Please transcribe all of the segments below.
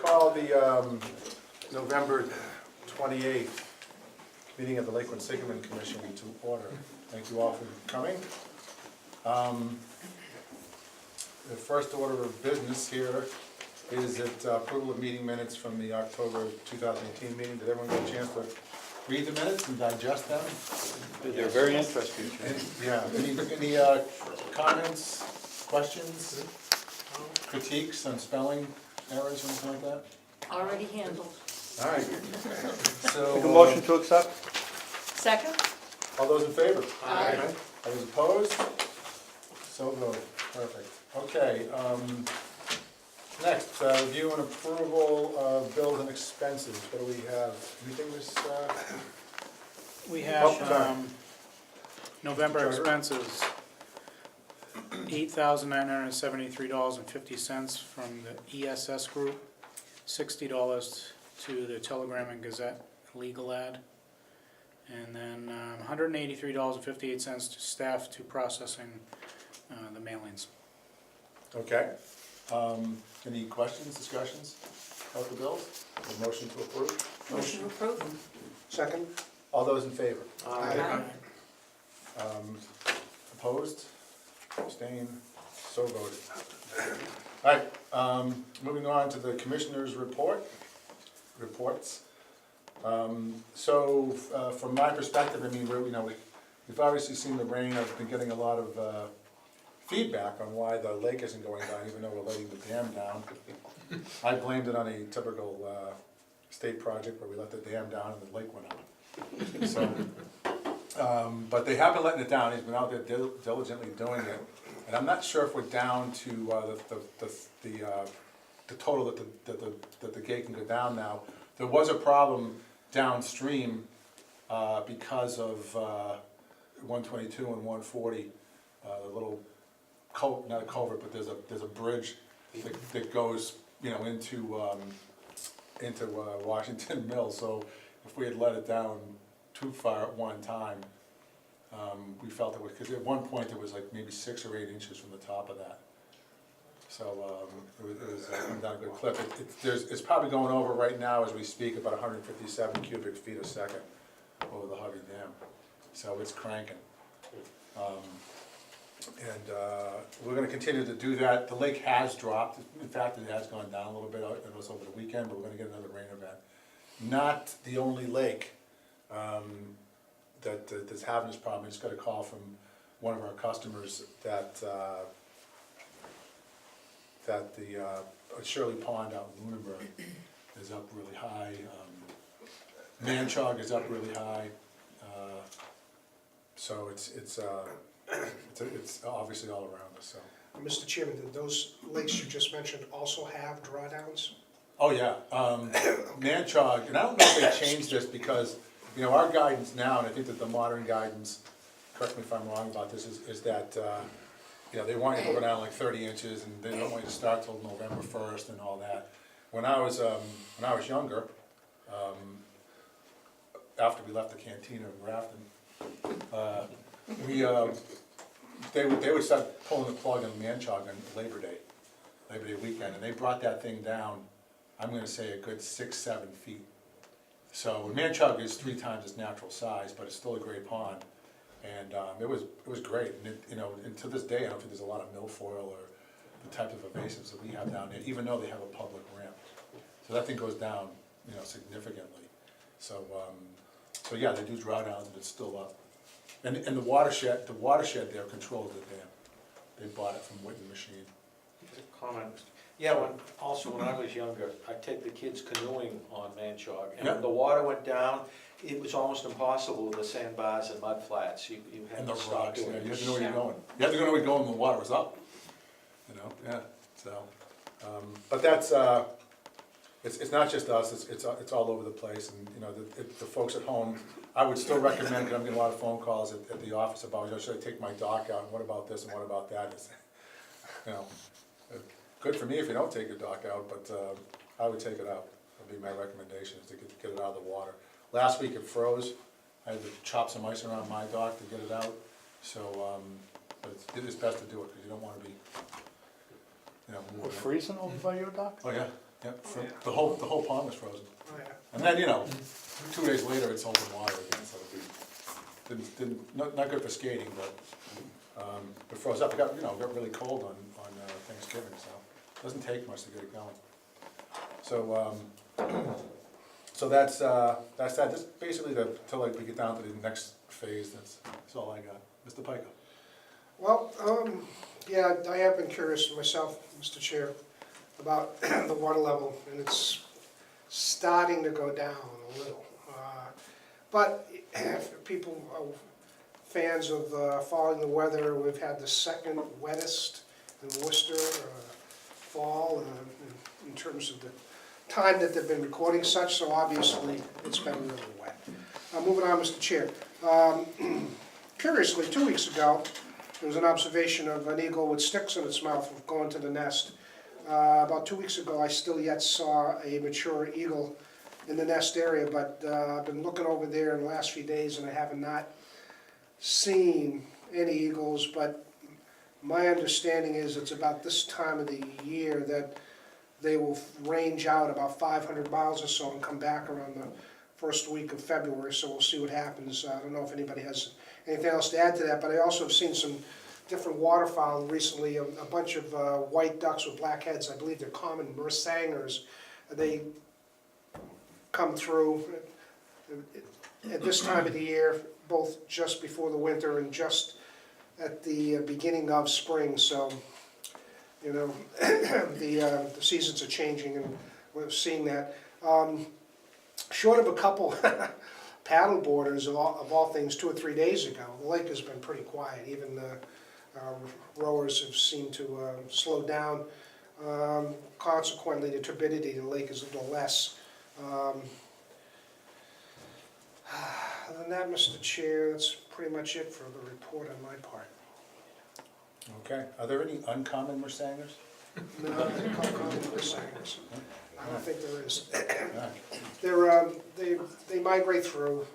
call the November 28th meeting of the Lake Quinsigamond Commission to order. Thank you all for coming. The first order of business here is approval of meeting minutes from the October 2018 meeting. Did everyone get a chance to read the minutes and digest them? They're very interesting. Yeah, any comments, questions, critiques on spelling errors or anything like that? Already handled. All right. So, Make a motion to accept? Second? all those in favor? Aye. All those opposed? So voted. Perfect. Okay. Next, review and approval of bills and expenses. What do we have? Anything this? We Oh, have sorry. November Charter. expenses, $8,973.50 from the ESS group, $60 to the Telegram and Gazette legal ad, and then $183.58 to staff to processing the mailings. Okay. Any questions, discussions about the bills? A motion to approve? Motion approved. Second? All those in favor? Aye. Opposed? Abstained? So voted. All right, moving on to the commissioners' reports. So, from my perspective, I mean, we've obviously seen the rain. I've been getting a lot of feedback on why the lake isn't going down, even though we're letting the dam down. I blamed it on a typical state project where we let the dam down and the lake went up. So, but they have been letting it down. He's been out there diligently doing it, and I'm not sure if we're down to the total that the gate can go down now. There was a problem downstream because of 122 and 140, the little not a culvert, but there's a bridge that goes, into Washington Mills. So if we had let it down too far at one time, we felt it was, because at one point it was like maybe 6 or 8 inches from the top of that. So it was not a good clip. It's probably going over right now as we speak about 157 cubic feet a second over the Hovey Dam. So it's cranking. And we're going to continue to do that. The lake has dropped. In fact, it has gone down a little bit. It was over the weekend, but we're going to get another rain event. Not the only lake that's having this problem. I just got a call from one of our customers that the Shirley Pond out in Lunenburg is up really high. Manchog is up really high. So it's obviously all around us. So. Mr. Chairman, did those lakes you just mentioned also have drawdowns? Oh yeah, Manchog, and I don't know if they changed this because our guidance now, and I think that the modern guidance, correct me if I'm wrong about this, is that they want you to go down like 30 inches, and they don't want you to start till November 1st and all that. When I was younger, after we left the cantina in Grafton, they would start pulling the plug on Manchog on Labor Day weekend, and they brought that thing down, I'm going to say a good 6-7 feet. So Manchog is 3 times its natural size, but it's still a great pond, and it was great. And and to this day, I don't think there's a lot of milfoil or the type of invasives that we have down there, even though they have a public ramp. So that thing goes down, significantly. So yeah, they do drawdowns, but it's still up. And the watershed there controls the dam. They bought it from Whitten Machine. Comment. Yeah, when I was younger, I'd take the kids canoeing on Manchog, and when the water went down, it was almost impossible with the sandbars and mud flats. You had And the to stop rocks, doing you it. have to know where you're going. You have to know where you're going when the water was up. Yeah, so, but that's, it's not just us, it's all over the place, and, the folks at home, I would still recommend, because I'm getting a lot of phone calls at the office about, should I take my dock out, and what about this, and what about that? It's, good for me if you don't take your dock out, but I would take it out. That'd be my recommendation, is to get it out of the water. Last week it froze. I had to chop some ice around my dock to get it out. So, but it's best to do it because you don't want to be, moving We're it. freezing over by your dock? Oh yeah, Yep, the whole pond was frozen. Oh, yeah. And then, 2 days later, it's open water again, so not good for skating, but it froze up. It got really cold on Thanksgiving, so it doesn't take much to get it going. So that's that. Just basically till like we get down to the next phase. That's all I got. Mr. Pico. Well, yeah, I have been curious myself, Mr. Chair, about the water level, and it's starting to go down a little. But if people are fans of following the weather, we've had the second wettest in Worcester fall in terms of the time that they've been recording such, so obviously it's been really wet. Moving on, Mr. Chair. Curiously, 2 weeks ago, there was an observation of an eagle with sticks in its mouth going to the nest. About 2 weeks ago, I still yet saw a mature eagle in the nest area, but I've been looking over there in the last few days and I have not seen any eagles, but my understanding is it's about this time of the year that they will range out about 500 miles or so and come back around the first week of February, so we'll see what happens. I don't know if anybody has anything else to add to that, but I also have seen some different waterfowl recently, a bunch of white ducks with black heads. I believe they're common Mersangers. They come through at this time of the year, both just before the winter and just at the beginning of spring, so the seasons are changing and we're seeing that. Short of a couple paddle boarders of all things 2 or 3 days ago, the lake has been pretty quiet. Even the rowers have seemed to slow down. Consequently, the turbidity of the lake is a little less. Other than that, Mr. Chair, that's pretty much it for the report on my part. Okay. Are there any uncommon Mersangers? No, they're common Mersangers. I don't think there is. All right. They migrate through.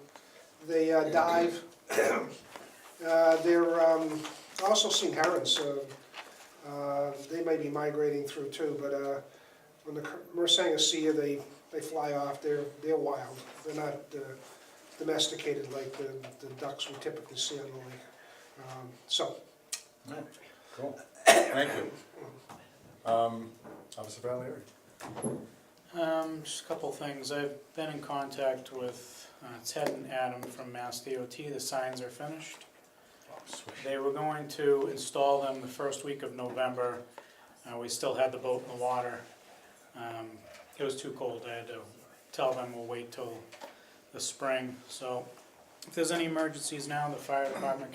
They dive. They're also seen herons. They may be migrating through too, but when the Mersangers see you, they fly off. They're wild. They're not domesticated like the ducks we typically see on the lake. All right. Cool. Thank you. Officer Valieri. Just a couple things. I've been in contact with Ted and Adam from Mass DOT. The signs are finished. Oh, sweet. They were going to install them the first week of November. We still had the boat in the water. It was too cold. I had to tell them we'll wait till the spring. So if there's any emergencies now, the fire department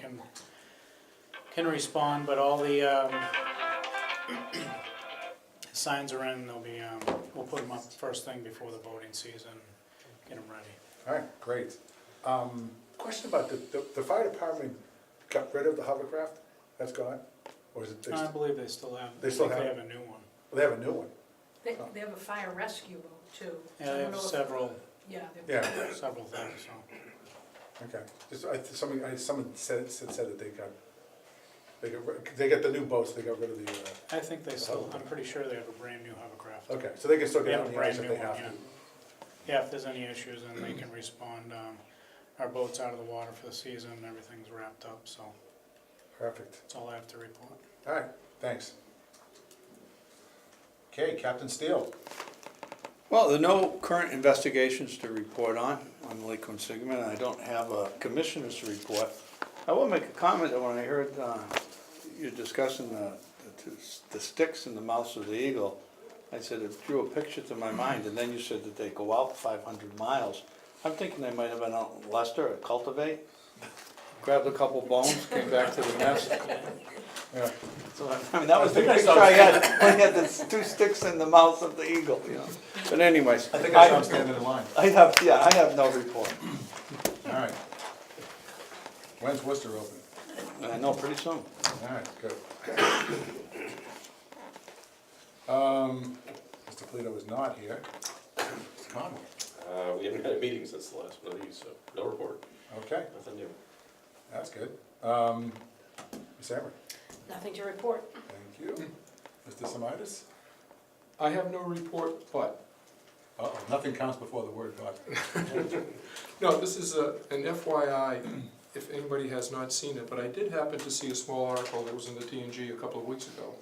can respond, but all the signs are in. They'll be we'll put them up first thing before the boating season, get them ready. All right, great. Question about the fire department got rid of the hovercraft? That's gone? Or is it? I believe they still have. They still I think have they have a new one. They have a new one. They have a fire rescue boat too. Yeah, they have several Yeah. Yeah. things. So Okay. Someone said that they got the new boats. They got rid of the. I think they still. I'm pretty sure they have a brand new hovercraft. Okay, so they can still They get have on a the ice brand if new they one. have Yeah. to. Yeah, if there's any issues, then they can respond. Our boat's out of the water for the season. Everything's wrapped up. So Perfect. that's all I have to report. All right, thanks. Okay, Captain Steele. Well, there are no current investigations to report on Lake Quinsigamond, and I don't have a commissioner's report. I will make a comment that when I heard you discussing the sticks in the mouth of the eagle, I said it drew a picture to my mind, and then you said that they go out 500 miles. I'm thinking they might have been out in Leicester at Cultivate, grabbed a couple bones, came back to the nest. Yeah. So, I mean, that was the I think I picture saw- I had, when he had the 2 sticks in the mouth of the eagle, you know. But anyways. I think I saw him standing in line. I have no report. All right. When's Worcester open? I know, pretty soon. All right, good. Mr. Polito is not here. Mr. Conway. We haven't had a meeting since the last one of these, so no report, Okay, nothing new. that's good. Ms. Amber. Nothing to report. Thank you. Mr. Semitis? I have no report, but, Uh-oh, nothing counts before the word God. no, this is an FYI, if anybody has not seen it, but I did happen to see a small article that was in the TNG a couple of weeks ago,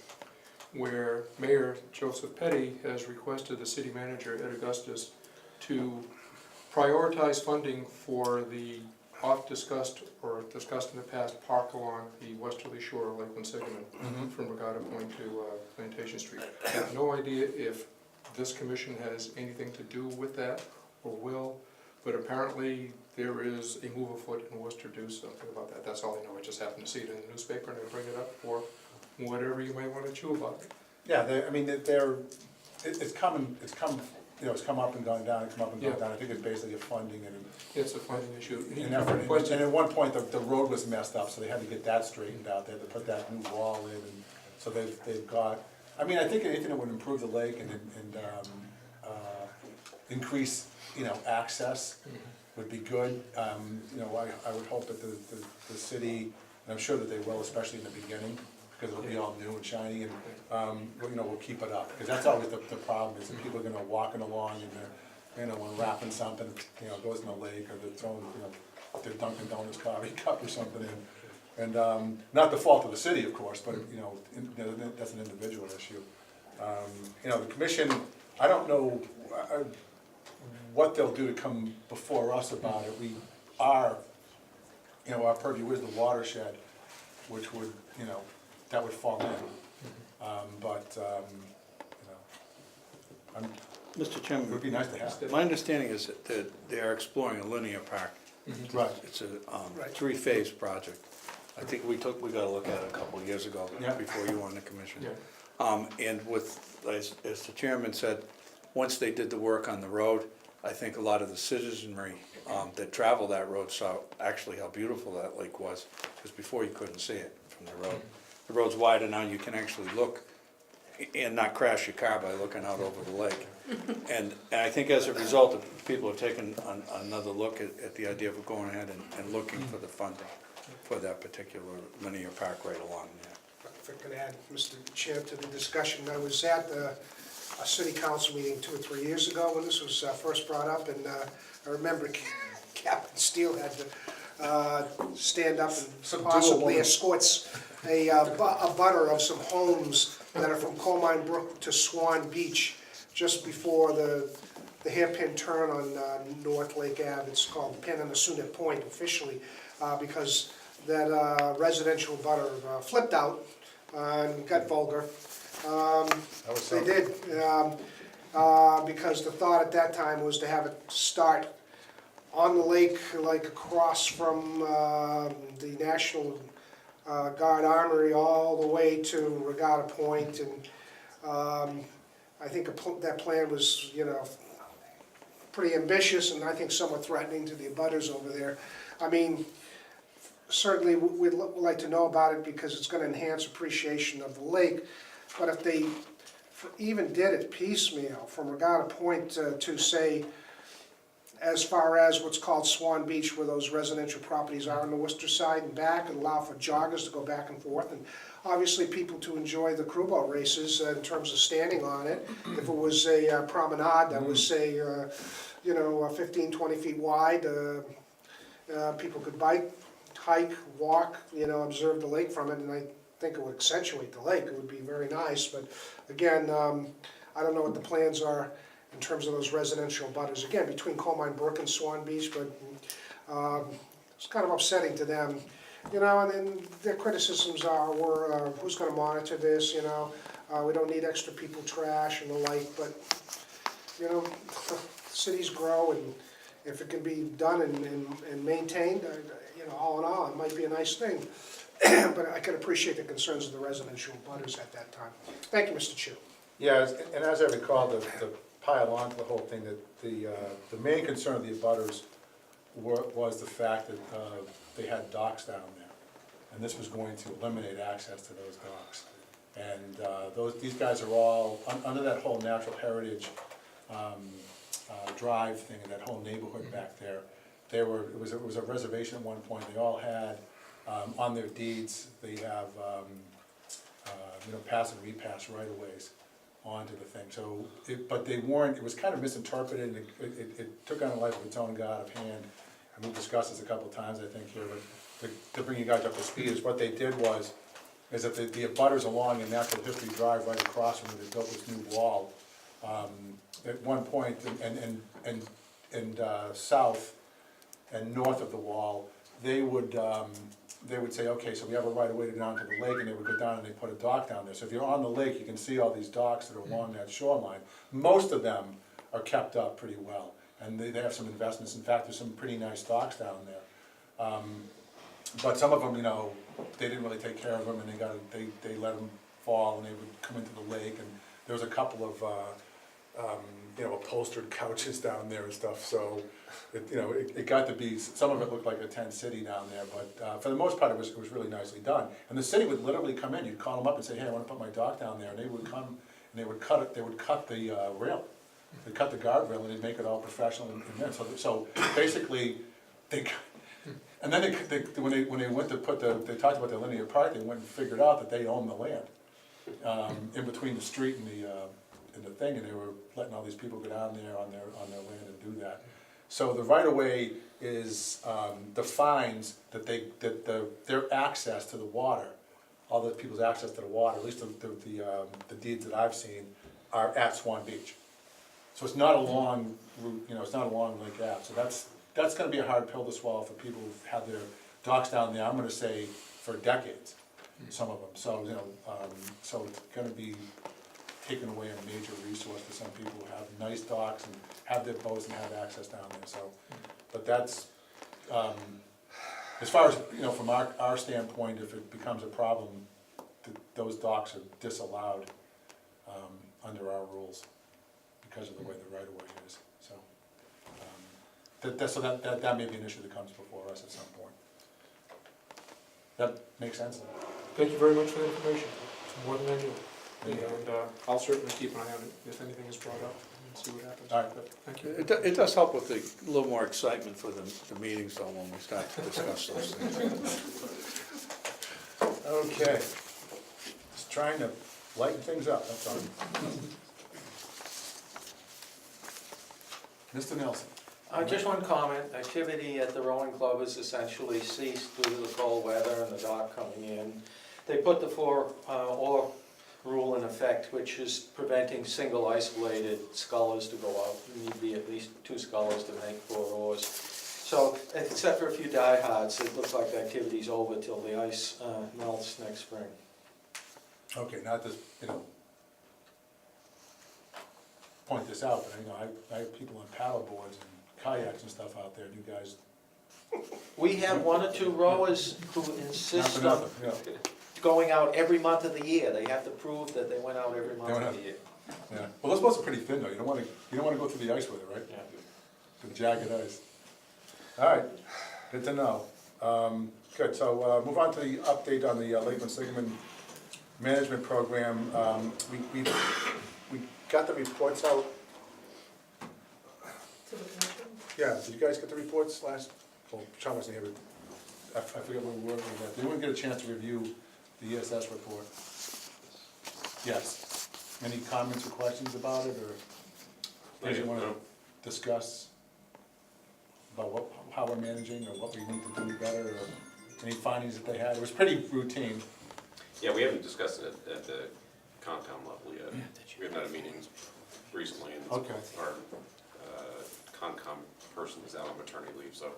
where Mayor Joseph Petty has requested the city manager, Ed Augustus, to prioritize funding for the oft-discussed, or discussed in the past, park along the westerly shore of Lake Quinsigamond, from Regatta Point to Plantation Street. I have no idea if this commission has anything to do with that, or will, but apparently there is a move afoot in Worcester to do something about that. That's all I know. I just happened to see it in the newspaper, and I bring it up for whatever you might want to chew about it. Yeah, I mean, it's come, you know, it's come up and gone down, it's come up and gone Yeah. down. I think it's basically a funding and It's a funding issue. an effort. And at one point, the road was messed up, so they had to get that straightened out. They had to put that new wall in, and so they've got, I mean, I think anything that would improve the lake and increase, you know, access would be good. You know, I would hope that the city, and I'm sure that they will, especially in the beginning, because it'll be all new and shiny, and, you know, we'll keep it up. Because that's always the problem, is that people are gonna walking along and they're, you know, wrapping something, you know, goes in the lake, or they're throwing, you know, their Dunkin' Donuts coffee cup or something in. And, not the fault of the city, of course, but, you know, that's an individual issue. You know, the commission, I don't know what they'll do to come before us about it. We are, you know, our purview is the watershed, which would, you know, that would fall in. You know, Mr. it Chairman, would be nice to have. my understanding is that they are exploring a linear park. Right. It's a three-phase project. I think we got a look at it a couple of years ago, Yeah. before you were on the commission. Yeah. And with, as the chairman said, once they did the work on the road, I think a lot of the citizenry that travel that road saw actually how beautiful that lake was, because before you couldn't see it from the road. The road's wider now, you can actually look and not crash your car by looking out over the lake. And I think as a result, people have taken another look at the idea of going ahead and looking for the funding for that particular linear park right along there. If I could add, Mr. Chair, to the discussion, I was at a city council meeting 2 or 3 years ago when this was first brought up, and I remember Captain Steele had to stand up and possibly escorts a butter of some homes that are from Coal Mine Brook to Swan Beach, just before the hairpin turn on North Lake Ave. It's called Pananassunet Point officially, because that residential butter flipped out and got vulgar. They did, because the thought at that time was to have it start on the lake, like across from the National Guard Armory all the way to Regatta Point, and I think that plan was, you know, pretty ambitious and I think somewhat threatening to the abutters over there. I mean, certainly we'd like to know about it because it's going to enhance appreciation of the lake, but if they even did it piecemeal from Regatta Point to say, as far as what's called Swan Beach, where those residential properties are on the Worcester side and back, and allow for joggers to go back and forth, and obviously people to enjoy the crew boat races in terms of standing on it. If it was a promenade that was, say, you know, 15, 20 feet wide, people could bike, hike, walk, you know, observe the lake from it, and I think it would accentuate the lake. It would be very nice, but again, I don't know what the plans are in terms of those residential butters, again, between Coal Mine Brook and Swan Beach, but it's kind of upsetting to them, you know, and then their criticisms were, who's gonna monitor this, you know, we don't need extra people trash and the like, but, you know, cities grow, and if it can be done and maintained, you know, all in all, it might be a nice thing, but I can appreciate the concerns of the residential butters at that time. Thank you, Mr. Chu. Yeah, and as I recall, the pile on to the whole thing, that the main concern of the abutters was the fact that they had docks down there, and this was going to eliminate access to those docks. And these guys are all, under that whole natural heritage drive thing, and that whole neighborhood back there, it was a reservation at one point. They all had, on their deeds, they have, you know, pass and repass right-of-ways. onto the thing. So, but they weren't, it was kind of misinterpreted, and it took on a life of its own, got out of hand. And we've discussed this a couple of times, I think, here, but to bring you guys up to speed, is what they did is that the abutters along in Natural History Drive right across from where they built this new wall, at one point, and south and north of the wall, they would say, okay, so we have a right of way to go down to the lake, and they would go down and they put a dock down there. So if you're on the lake, you can see all these docks that are along that shoreline. Most of them are kept up pretty well, and they have some investments. In fact, there's some pretty nice docks down there. But some of them, you know, they didn't really take care of them, and they let them fall, and they would come into the lake, and there was a couple of, you know, upholstered couches down there and stuff, so, it got to be, some of it looked like a tent city down there, but for the most part, it was really nicely done. And the city would literally come in, you'd call them up and say, hey, I wanna put my dock down there, and they would come, and they would cut the rail. They'd cut the guardrail, and they'd make it all professional in there, so basically, and then when they went to they talked about the linear park, they went and figured out that they owned the land, in between the street and the thing, and they were letting all these people go down there on their land and do that. So the right of way is, defines that their access to the water, all the people's access to the water, at least the deeds that I've seen, are at Swan Beach. So it's not a long route, it's not a long Lake Ave, so that's gonna be a hard pill to swallow for people who've had their docks down there, I'm gonna say, for decades, some of them. So, so it's gonna be taking away a major resource for some people who have nice docks and have their boats and have access down there, so. But that's, as far as, from our standpoint, if it becomes a problem, those docks are disallowed, under our rules, because of the way the right-of-way is, so. So that may be an issue that comes before us at some point. That makes sense? Thank you very much for the information, it's more than I knew. And I'll certainly keep an eye on it if anything is brought up and see what happens. All right. But thank you. It does help with a little more excitement for the meetings though, when we start to discuss those things. Okay. Just trying to lighten things up, that's all. Mr. Nelson? Just one comment, activity at the rowing club has essentially ceased due to the cold weather and the dock coming in. They put the 4-oar rule in effect, which is preventing single isolated scullers to go out. You need to be at least 2 scullers to make 4 oars. So, except for a few diehards, it looks like the activity's over till the ice melts next spring. Okay, not this, point this out, but I have people on paddle boards and kayaks and stuff out there, you guys. We have 1 or 2 rowers who Not insist for on nothing, going out every month of the year. They have to prove that they went out every month went of out. the year. yeah. Well, those boats are pretty thin though, you don't wanna go through the ice with it, right? Yeah. The jagged ice. All right, good to know. Good, so move on to the update on the Lake Quinsigamond Management Program. We got the reports out. To the commission? Yeah, did you guys get the reports last, well, Sean wasn't here, but I forget where we were with that. Did anyone get a chance to review the ESS report? Yes. Any comments or questions about it, or things you want to discuss about how we're managing, or what we need to do better, or any findings that they had? It was pretty routine. Yeah, we haven't discussed it at the Concom level yet. We haven't had meetings recently, and Okay. our Concom person is out on maternity leave, so,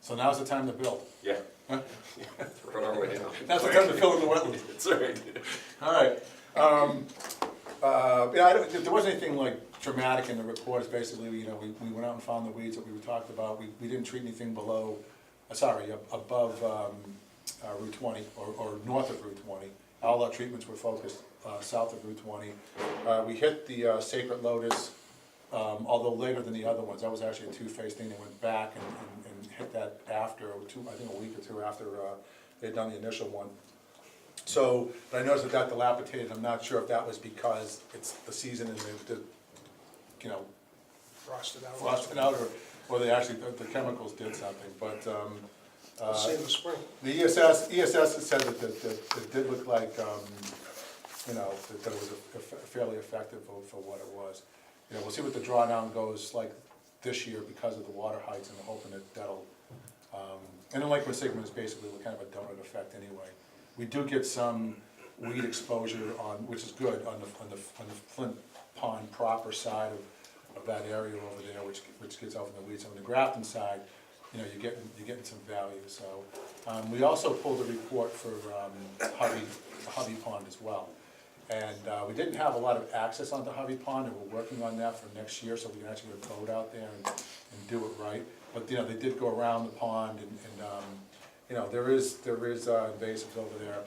So now's the time to build. yeah. Huh? We're on our way down. Now's the time to fill in the wetlands. That's right. All right. There wasn't anything like dramatic in the reports. Basically, we went out and found the weeds that we talked about. We didn't treat anything above Route 20 or north of Route 20. All our treatments were focused south of Route 20. We hit the Sacred Lotus, although later than the other ones. That was actually a 2-phase thing. They went back and hit that after, I think a week or 2 after they'd done the initial one. So, but I noticed that dilapidated. I'm not sure if that was because it's the season and they, frosted out, or they actually, the chemicals did something, but, Save the spring. the ESS had said that it did look like, you know, that it was fairly effective for what it was. You know, we'll see what the drawdown goes like this year because of the water heights, and we're hoping that that'll, and then Lake Quinsigamond is basically kind of a donut effect anyway. We do get some weed exposure on, which is good, on the Flint Pond proper side of that area over there, which gets out in the weeds. On the Grafton side, you know, you're getting some value. So we also pulled a report for Hubby Pond as well. And we didn't have a lot of access onto Hubby Pond, and we're working on that for next year, so we can actually get a boat out there and do it right. But, you know, they did go around the pond, and you know, there is invasives over there,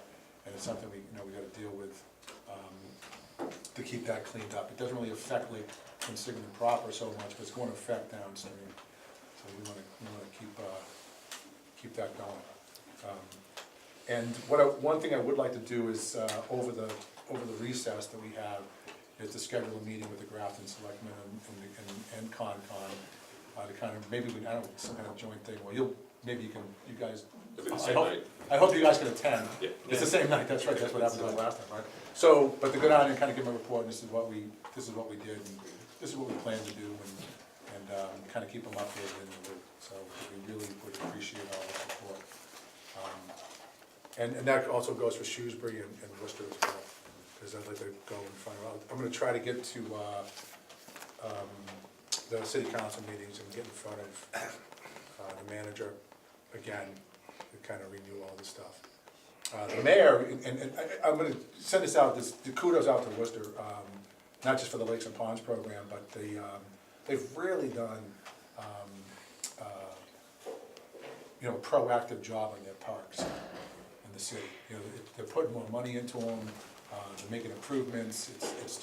and it's something we got to deal with to keep that cleaned up. It doesn't really affect Lake Quinsigamond proper so much, but it's going to affect downstream. So we want to keep that going. And one thing I would like to do is over the recess that we have is to schedule a meeting with the Grafton Selectmen and Concom to kind of maybe I don't know, some kind of joint thing. Well, you guys. It'll be the same night. I hope you guys can attend. Yeah. It's the same night. That's right. That's what happened to us last time, right? So, but to go down and kind of give them a report. And this is what we did, and this is what we plan to do, and kind of keep them updated. So we really would appreciate all the support. And that also goes for Shrewsbury and Worcester as well, because I'd like to go and find out. I'm going to try to get to the city council meetings and get in front of the manager again to kind of renew all this stuff. The mayor, and I'm going to send this out, the kudos out to Worcester, not just for the Lakes and Ponds program, but they've really done a proactive job on their parks in the city. You know, they're putting more money into them, they're making improvements. It's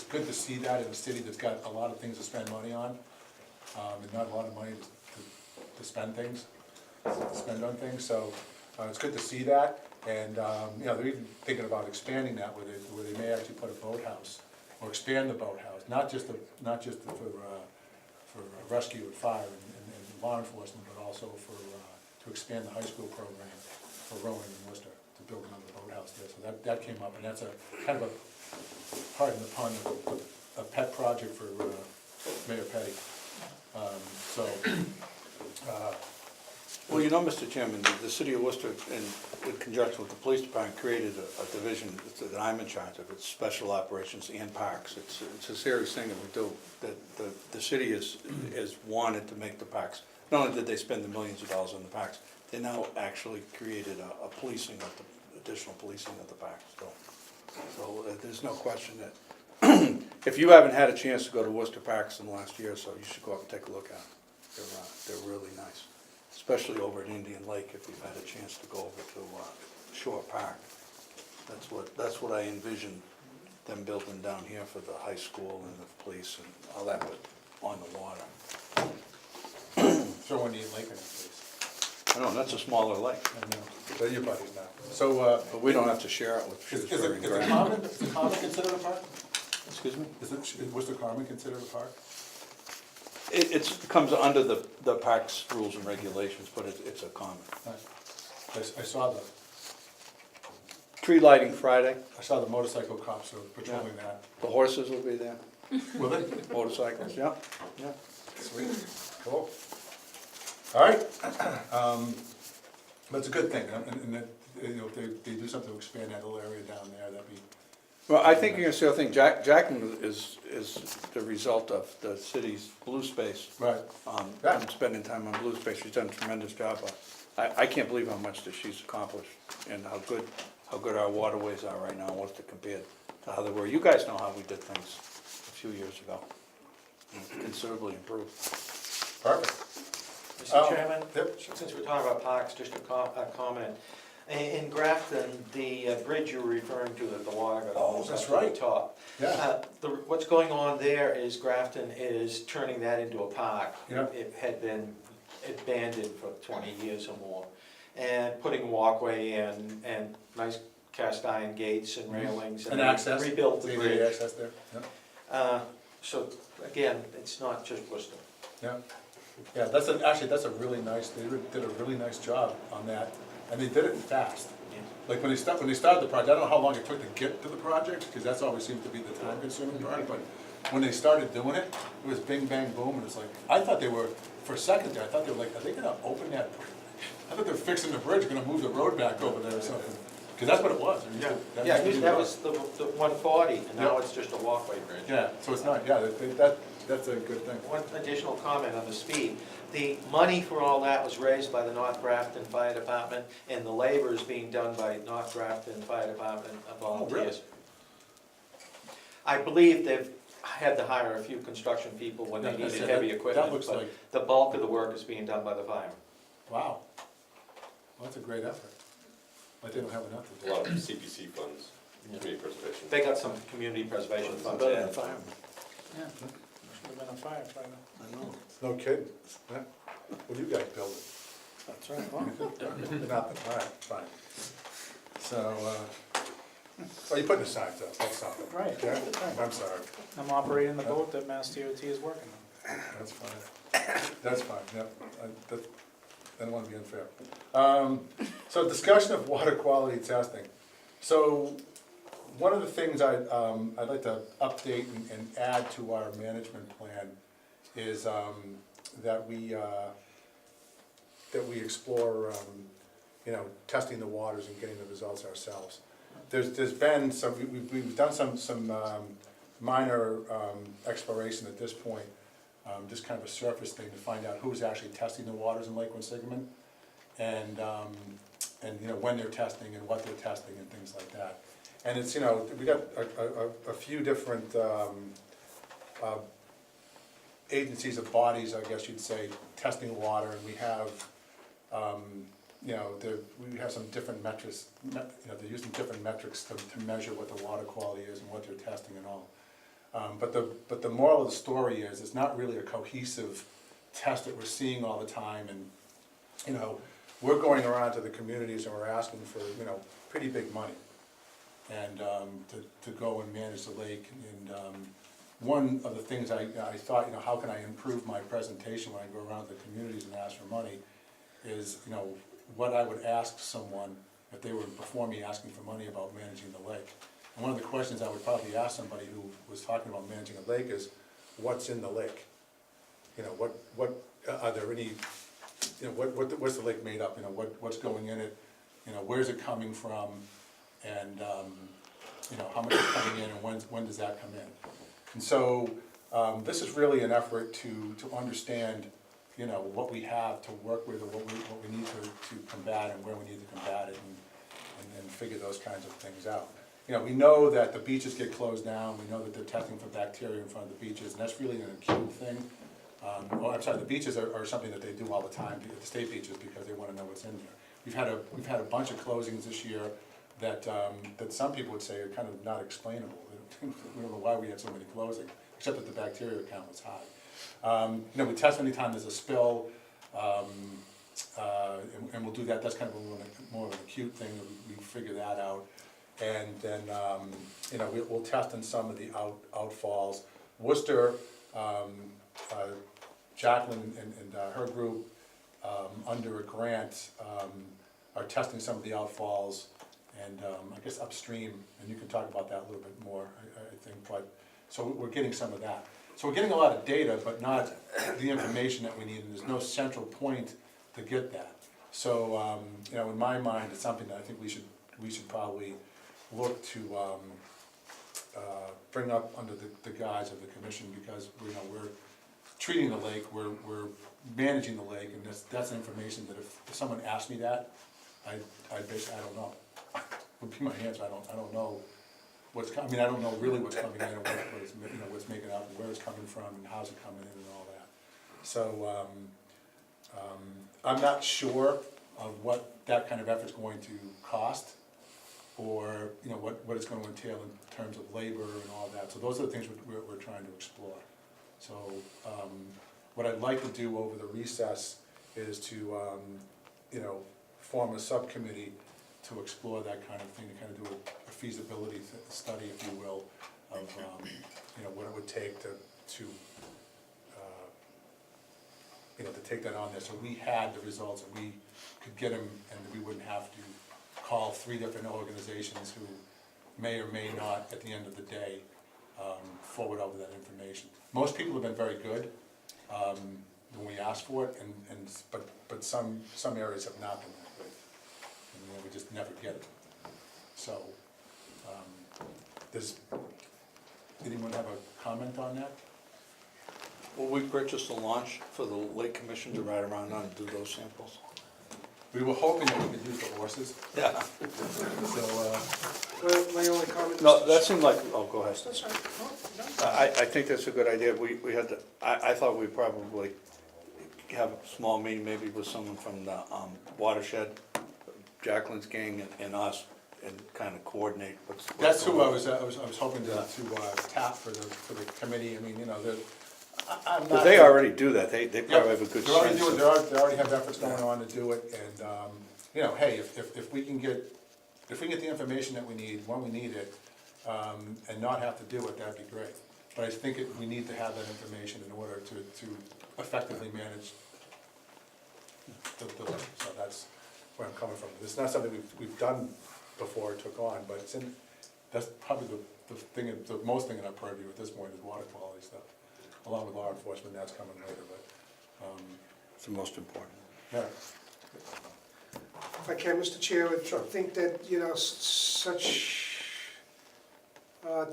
good to see that in a city that's got a lot of things to spend money on, and not a lot of money to spend on things. So it's good to see that, and you know, they're even thinking about expanding that, where they may actually put a boathouse or expand the boathouse, not just for rescue and fire and law enforcement, but also to expand the high school program for rowing in Worcester, to build another boathouse there. So that came up, and that's a kind of a, pardon the pun, a pet project for Mayor Petty. Well, you know, Mr. Chairman, the city of Worcester, in conjunction with the police department, created a division that I'm in charge of. It's special operations and parks. It's a serious thing that we do, that the city has wanted to make the parks. Not only did they spend the millions of dollars on the parks, they now actually created a policing of the, additional policing of the parks. So there's no question that if you haven't had a chance to go to Worcester Parks in the last year or so, you should go up and take a look at them. They're really nice. Especially over at Indian Lake, if you've had a chance to go over to Shore Park. That's what I envision them building down here for the high school and the police and all that, but on the water. Throw Indian Lake in it, please. I know, that's a smaller lake, I know, they're your buddies now. So, but we don't have to share it with is Shrewsbury and the Grafton. Common, is the Common considered a park? Excuse me? Was the Common considered a park? It comes under the parks rules and regulations, but it's a common. I saw Tree lighting Friday, the motorcycle cops who were patrolling that. the horses will be there, Will they? motorcycles, yeah. Sweet, cool. All right. That's a good thing, and that, you know, if they do something to expand that little area down there, that'd be. Well, I think you're gonna see, I think Jackman is the result of the city's blue space. Right. I'm spending time on blue space, she's done a tremendous job. I can't believe how much that she's accomplished and how good our waterways are right now, what's to compare to how they were. You guys know how we did things a few years ago, considerably improved. Perfect. Mr. Chairman, Yep. since we're talking about parks, just a comment. In Grafton, the bridge you're referring to that the water got almost that's up to the right. top. Yeah. What's going on there is Grafton is turning that into a park. Yeah. It had been abandoned for 20 years or more. And putting a walkway in and nice cast iron gates and railings. And access. Rebuilt the ADA bridge. access there, yeah. So again, it's not just Worcester. Yeah, yeah, that's a really nice, they did a really nice job on that, and they did it fast. Like when they started the project, I don't know how long it took to get to the project, because that's always seems to be the time consuming part, but when they started doing it, it was bing, bang, boom, and it's like, I thought they were, for a second there, I thought they were like, are they gonna open that? I thought they were fixing the bridge, gonna move the road back over there or something, because that's what it was. It used to- Yeah, used to be that the- was the 140, and now Yeah. it's just a walkway bridge. Yeah, so it's not, yeah, that's a good thing. One additional comment on the speed. The money for all that was raised by the North Grafton Fire Department, and the labor is being done by North Grafton Fire Department volunteers. I believe they've had to hire a few construction people when they Yeah, needed that- heavy that equipment, looks but like- the bulk of the work is being done by the firemen. Wow. Well, that's a great effort. But they don't have enough to A do. lot of CPC funds, community preservation. They got some community preservation funds Better there. than firemen. Yeah, should have been a firefighter. I know, No kidding. Yeah. What do you guys build? that's right. Nothing, all right, fine. So, oh, you're putting the signs up, that's something. Right. Yeah, I'm sorry, I'm operating the boat that Mass DOT is working on. that's fine. That's fine, yeah, I don't wanna be unfair. So discussion of water quality testing. So, one of the things I'd like to update and add to our management plan is that we explore, testing the waters and getting the results ourselves. There's been some, we've done some minor exploration at this point, just kind of a surface thing to find out who's actually testing the waters in Lake Quinsigamond, and when they're testing and what they're testing and things like that. And it's, we got a few different agencies or bodies, I guess you'd say, testing water, and we have, we have some different metrics, they're using different metrics to measure what the water quality is and what they're testing and all. But the moral of the story is, it's not really a cohesive test that we're seeing all the time, and, we're going around to the communities and we're asking for, pretty big money, and to go and manage the lake. And one of the things I thought, how can I improve my presentation when I go around to the communities and ask for money, is, what I would ask someone if they were before me asking for money about managing the lake. And one of the questions I would probably ask somebody who was talking about managing a lake is, what's in the lake? What are there any, what's the lake made up, what's going in it, where's it coming from, and, how much is coming in, and when does that come in? And so, this is really an effort to understand, what we have to work with, or what we need to combat, and where we need to combat it, and figure those kinds of things out. We know that the beaches get closed down, we know that they're testing for bacteria in front of the beaches, and that's really an acute thing. The beaches are something that they do all the time, the state beaches, because they wanna know what's in there. We've had a bunch of closings this year that some people would say are kind of not explainable. We don't know why we had so many closings, except that the bacteria count was high. We test anytime there's a spill, and we'll do that. That's kind of more of an acute thing, that we figure that out. And then, we'll test in some of the outfalls. Worcester, Jacqueline and her group, under a grant, are testing some of the outfalls, and I guess upstream, and you can talk about that a little bit more, I think, but, so we're getting some of that. So we're getting a lot of data, but not the information that we need, and there's no central point to get that. So, in my mind, it's something that I think we should probably look to bring up under the guise of the commission, because we're treating the lake, we're managing the lake, and that's information that if someone asked me that, I don't know. Would be my answer. I don't know what's coming. I don't know really what's coming in, and what's making it up, and where it's coming from, and how's it coming in, and all that. So I'm not sure of what that kind of effort's going to cost, or what it's going to entail in terms of labor and all that. So those are the things we're trying to explore. So what I'd like to do over the recess is to form a subcommittee to explore that kind of thing, to kind of do a feasibility study, if you will, of what it would take to take that on there, so we had the results and we could get them, and we wouldn't have to call 3 different organizations who may or may not, at the end of the day, forward over that information. Most people have been very good when we ask for it, but some areas have not been that good. And we just never get it. So, does anyone have a comment on that? Will we purchase a launch for the Lake Commission to ride around on and do those samples? We were hoping that we could use the horses, Yeah. so, My only comment is. No, that seemed like, oh, go ahead. That's all right. No, no. I think that's a good idea. We had to, I thought we'd probably have a small meeting, maybe with someone from the watershed, Jacqueline's gang and us, and kind of coordinate what's. that's who going I on. was hoping to tap for the committee. I mean, you know, I'm not. But they already do that. They probably have a good They already sense do it. of. They already have efforts going on to do it, and, you know, hey, if we can get the information that we need, when we need it, and not have to do it, that'd be great. But I think we need to have that information in order to effectively manage the lake. So that's where I'm coming from. It's not something we've done before or took on, but that's probably the most thing in our purview at this point is water quality stuff, along with law enforcement. That's coming later, but, It's the most important. yeah. If I can, Mr. Chair, I think that, you know, such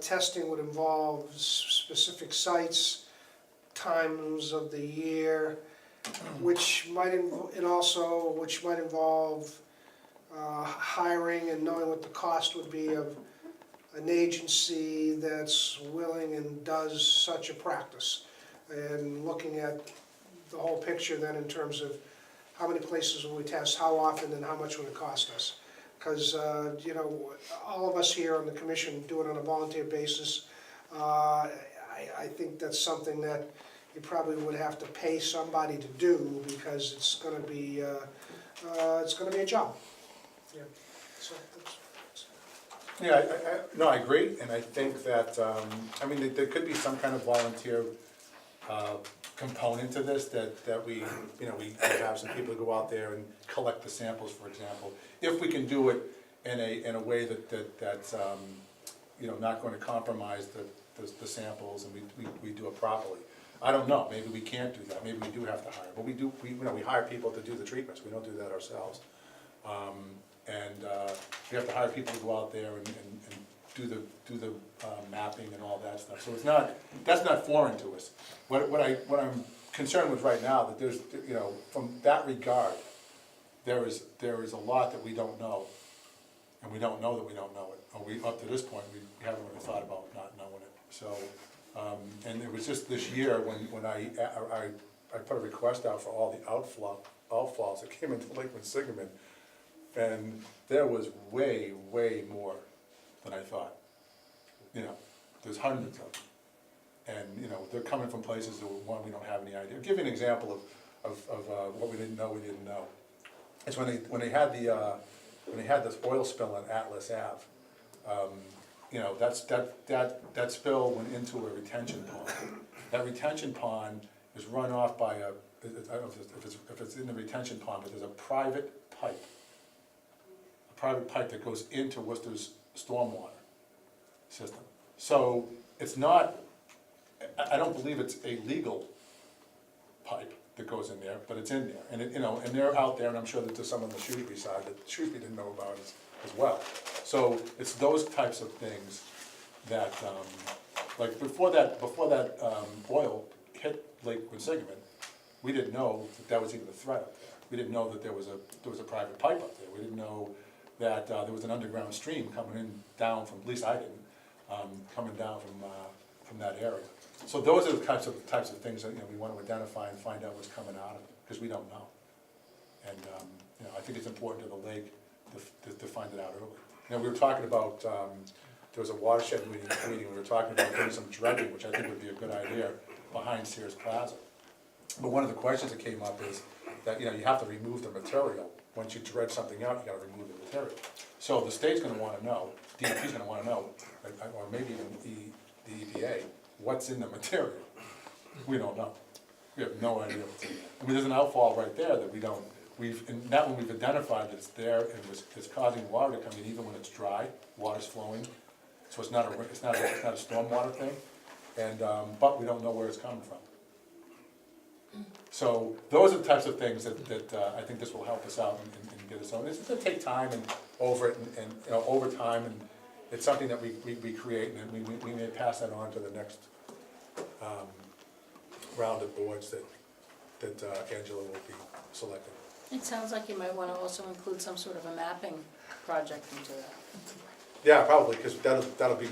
testing would involve specific sites, times of the year, which might involve hiring and knowing what the cost would be of an agency that's willing and does such a practice. And looking at the whole picture then in terms of how many places will we test, how often, and how much would it cost us? Because, you know, all of us here on the commission do it on a volunteer basis. I think that's something that you probably would have to pay somebody to do because it's gonna be a job. Yeah. So No, I agree, and I think that, I mean, there could be some kind of volunteer component to this, that we, you know, we have some people go out there and collect the samples, for example. If we can do it in a way that's, you know, not going to compromise the samples, and we do it properly. I don't know, maybe we can't do that, maybe we do have to hire, but we hire people to do the treatments, we don't do that ourselves. We have to hire people to go out there and do the mapping and all that stuff. So that's not foreign to us. What I'm concerned with right now, that there's, you know, from that regard, there is a lot that we don't know, and we don't know that we don't know it. Or up to this point, we haven't really thought about not knowing it. So, and it was just this year when I put a request out for all the outfalls that came into Lake Quinsigamond, and there was way more than I thought. You know, there's hundreds of them. And, you know, they're coming from places that, one, we don't have any idea. I'll give you an example of what we didn't know. It's when they had this oil spill on Atlas Ave. You know, that spill went into a retention pond. That retention pond is run off by I don't know if it's in the retention pond, but there's a private pipe that goes into Worcester's stormwater system. So it's not, I don't believe it's a legal pipe that goes in there, but it's in there. And it, you know, and they're out there, and I'm sure that there's some on the Shrewsbury side that Shrewsbury didn't know about as well. So it's those types of things that, like before that oil hit Lake Quinsigamond, we didn't know that was even a threat up there. We didn't know that there was a private pipe up there. We didn't know that there was an underground stream coming in down from, at least I didn't, coming down from that area. So those are the types of things that, you know, we want to identify and find out what's coming out of it, because we don't know. And you know, I think it's important to the lake to find it out early. You know, we were talking about, there was a watershed meeting, we were talking about doing some dredging, which I think would be a good idea, behind Sears Plaza. But one of the questions that came up is that, you know, you have to remove the material. Once you dredge something out, you gotta remove the material. So the state's gonna wanna know, DEP's gonna wanna know, or maybe even the EPA, what's in the material. We don't know. We have no idea what's in there. I mean, there's an outfall right there that we don't and that one we've identified that it's there and it's causing water to come in even when it's dry, water's flowing. So it's not a stormwater thing, and, but we don't know where it's coming from. So those are the types of things that I think this will help us out and get us on. It's gonna take time and over it and, you know, over time, and it's something that we create, and then we may pass that on to the next round of boards that Angela will be selecting. It sounds like you might want to also include some sort of a mapping project into that. Yeah, probably, because that'll be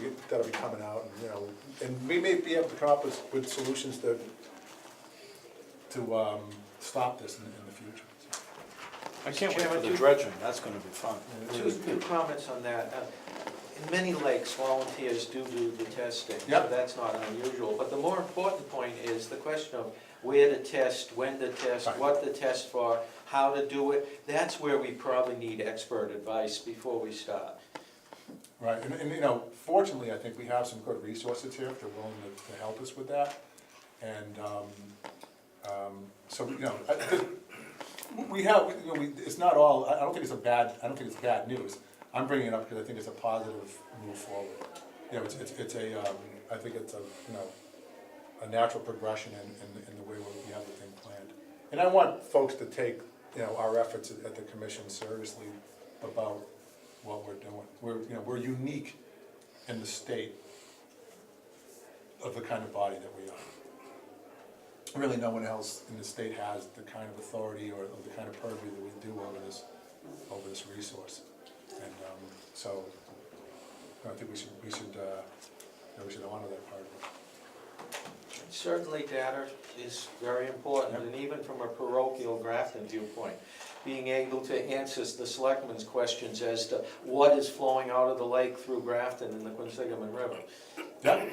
coming out, and, you know, and we may be able to come up with solutions to stop this in the future. I can't wait for Chairman, the do- dredging, that's gonna be fun. Two comments on that. In many lakes, volunteers do the testing, so Yep. that's not unusual. But the more important point is the question of where to test, when to test, Right. what to test for, how to do it. That's where we probably need expert advice before we start. Right, and, you know, fortunately, I think we have some good resources here if they're willing to help us with that. And, so, you know, we have, you know, it's not all, I don't think it's bad news. I'm bringing it up because I think it's a positive move forward. You know, it's a, I think it's a, you know, a natural progression in the way we have the thing planned. And I want folks to take, you know, our efforts at the commission seriously about what we're doing. We're unique in the state of the kind of body that we are. Really, no one else in the state has the kind of authority or the kind of purview that we do over this resource. And so, I think we should honor that part of it. Certainly data is very important, and even from a parochial Grafton viewpoint, being able to answer the selectmen's questions as to what is flowing out of the lake through Grafton in the Quinsigamond River. Yeah,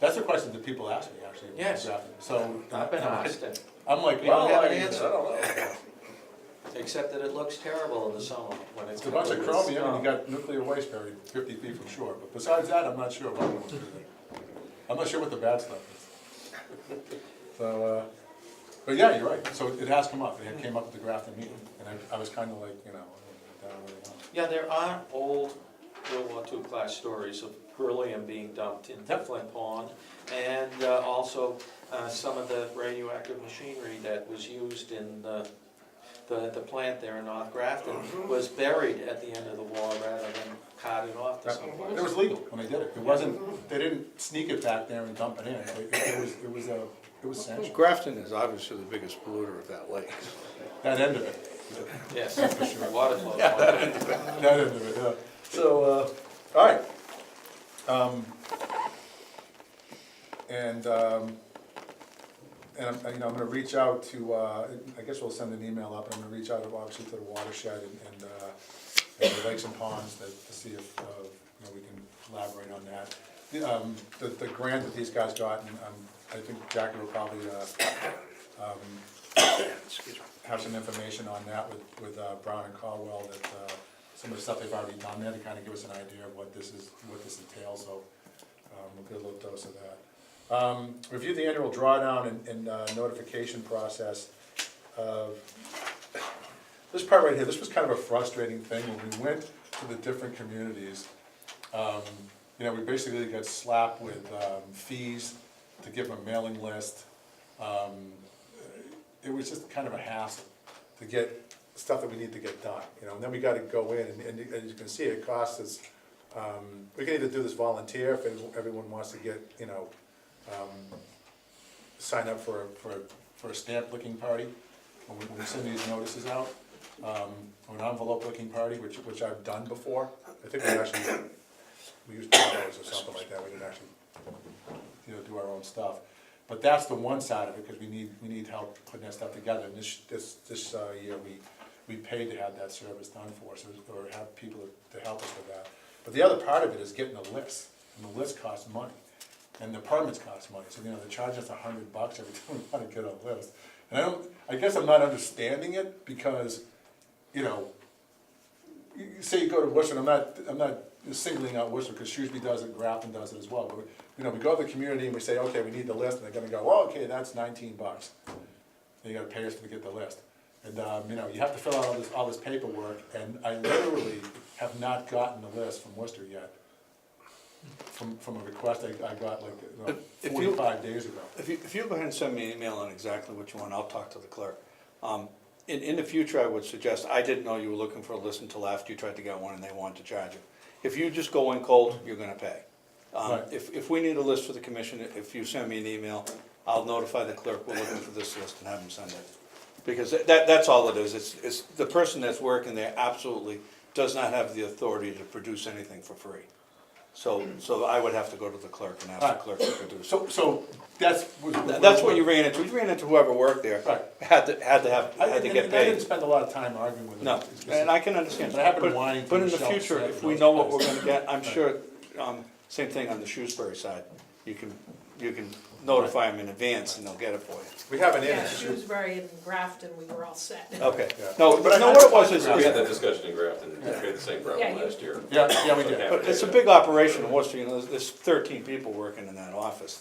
that's a question that people ask me, actually. Yes. So, I've been asked it, I'm like, We don't well, have an I answer. don't know. except that it looks terrible in the summer when it's. It's a bunch of covered with chromium, and you snow. got nuclear waste buried 50 feet from shore, but besides that, I'm not sure what I'm gonna do there. I'm not sure what the bad stuff is. So, but yeah, you're right, so it has come up, it came up at the Grafton meeting, and I was kinda like, you know, I don't really know. Yeah, there are old World War II class stories of beryllium being dumped into Yep. Flint Pond, and also some of the radioactive machinery that was used in the plant there in North Grafton was buried at the end of the war rather than carted off to someplace. It was legal when they did it, it wasn't, they didn't sneak it back there and dump it in, it was sanctioned, Grafton is obviously the biggest polluter of that lake. that end of it, Yes, for sure. water flows. That end of it, yeah. So, all right. And I'm, you know, I'm gonna reach out to, I guess we'll send an email up, and I'm gonna reach out obviously to the watershed and the lakes and ponds to see if, you know, we can collaborate on that. The grant that these guys got, and I think Jackie will probably, have some information on that with Brown and Caldwell, that, some of the stuff they've already done there to kind of give us an idea of what this entails, so, we'll get a little dose of that. Review the annual drawdown and notification process. This part right here, this was kind of a frustrating thing when we went to the different communities. You know, we basically got slapped with fees to give them a mailing list. It was just kind of a hassle to get stuff that we need to get done, you know, and then we gotta go in, and as you can see, it costs us, we can either do this volunteer if everyone wants to get, you know, sign up for a stamp licking party, when we send these notices out, or an envelope licking party, which I've done before. I think we used $2 or something like that, we didn't actually, you know, do our own stuff. But that's the one side of it, because we need help putting that stuff together, and this year we paid to have that service done for us, or have people to help us with that. But the other part of it is getting a list, and the list costs money, and the permits cost money, so, you know, they charge us $100 every time we want to get a list. And I guess I'm not understanding it, because, you know, you say you go to Worcester, and I'm not singling out Worcester, because Shrewsbury does it, Grafton does it as well, but, you know, we go to the community and we say, okay, we need the list, and they're gonna go, well, okay, that's $19. And you gotta pay us to get the list. And, you know, you have to fill out all this paperwork, and I literally have not gotten the list from Worcester yet. From a request I got like, you know, If you- 45 days ago. If you go ahead and send me an email on exactly what you want, I'll talk to the clerk. In the future, I would suggest, I didn't know you were looking for a list until after you tried to get one and they wanted to charge you. If you just go in cold, you're gonna pay. Right. If we need a list for the commission, if you send me an email, I'll notify the clerk, we're looking for this list and have them send it. Because that's all it is, it's the person that's working there absolutely does not have the authority to produce anything for free. So I would have to go to the clerk and ask the clerk to produce it. So that's. That's what you ran into, whoever worked there, Right. had to get I paid. didn't spend a lot of time arguing with them. No, It's just- and I can understand. But I haven't been But- whining to But in the Michelle future, Smith if and we those know what guys. we're gonna get, I'm Right. sure, same thing on the Shrewsbury side. You can notify them in advance and they'll get it for you. We have an in. Yeah, Shrewsbury and Grafton, we were all set. Okay, Yeah. no, But I- no, what it was is, We had that discussion in Grafton, and we had the same Yeah, problem you- last year. Yeah, we did. but it's a big operation in Worcester, you know, there's 13 people working in that office.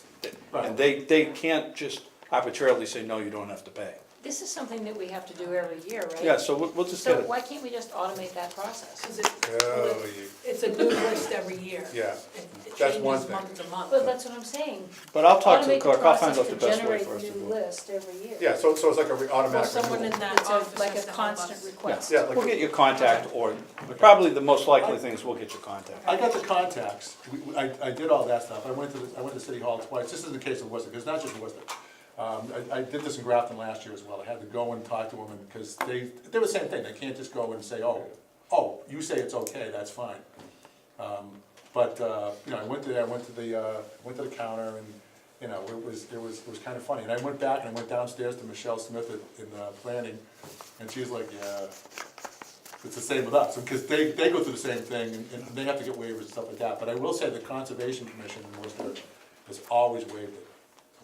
Right. And they can't just arbitrarily say, no, you don't have to pay. This is something that we have to do every year, right? Yeah, so we'll just So get it. why can't we just automate that process? Because Oh, it's a new list every year. Yeah, It that's one changes thing. month to month. But that's what I'm saying. But I'll talk to the Automate clerk, I'll find out the process to best way generate for us to a do new it. list every year. Yeah, so it's like a Well, automatic someone renewal. in that It's office like has a to help constant us. request. Yeah, like We'll get your contact, or probably the most likely thing is we'll get your contact. I got the contacts, I did all that stuff, I went to City Hall twice, this is the case of Worcester, because not just Worcester. I did this in Grafton last year as well, I had to go and talk to them, because they're the same thing, they can't just go and say, oh, you say it's okay, that's fine. But, you know, I went to the counter, and, you know, it was kind of funny, and I went back and I went downstairs to Michelle Smith in planning, and she's like, yeah, it's the same with us, because they go through the same thing, and they have to get waivers and stuff like that, but I will say the Conservation Commission in Worcester has always waived it.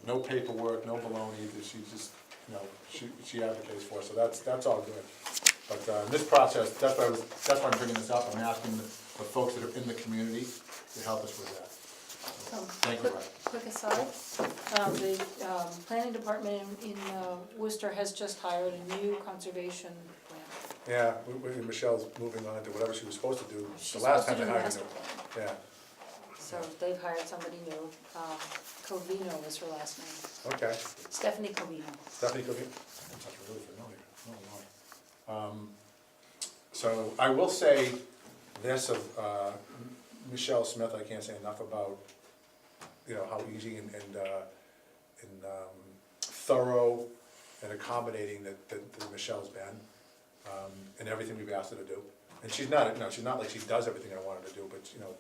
No paperwork, no baloney, she just, you know, she advocates for it, so that's all good. But, in this process, that's why I'm bringing this up, I'm asking the folks that are in the community to help us with that. Thank you, Ryan. Quick aside, the planning department in Worcester has just hired a new conservation plan. Yeah, Michelle's moving on to whatever she was supposed to do, She's the last supposed time to they do hired master her. plan, Yeah, so they've hired somebody new. Covino is her last name, okay. Stephanie Covino. Stephanie Coogan? That sounds really familiar. Oh, my. So I will say this of Michelle Smith, I can't say enough about, you know, how easy and thorough and accommodating that Michelle's been, in everything we've asked her to do. And she's not, you know, she's not like she does everything I want her to do, but, you know,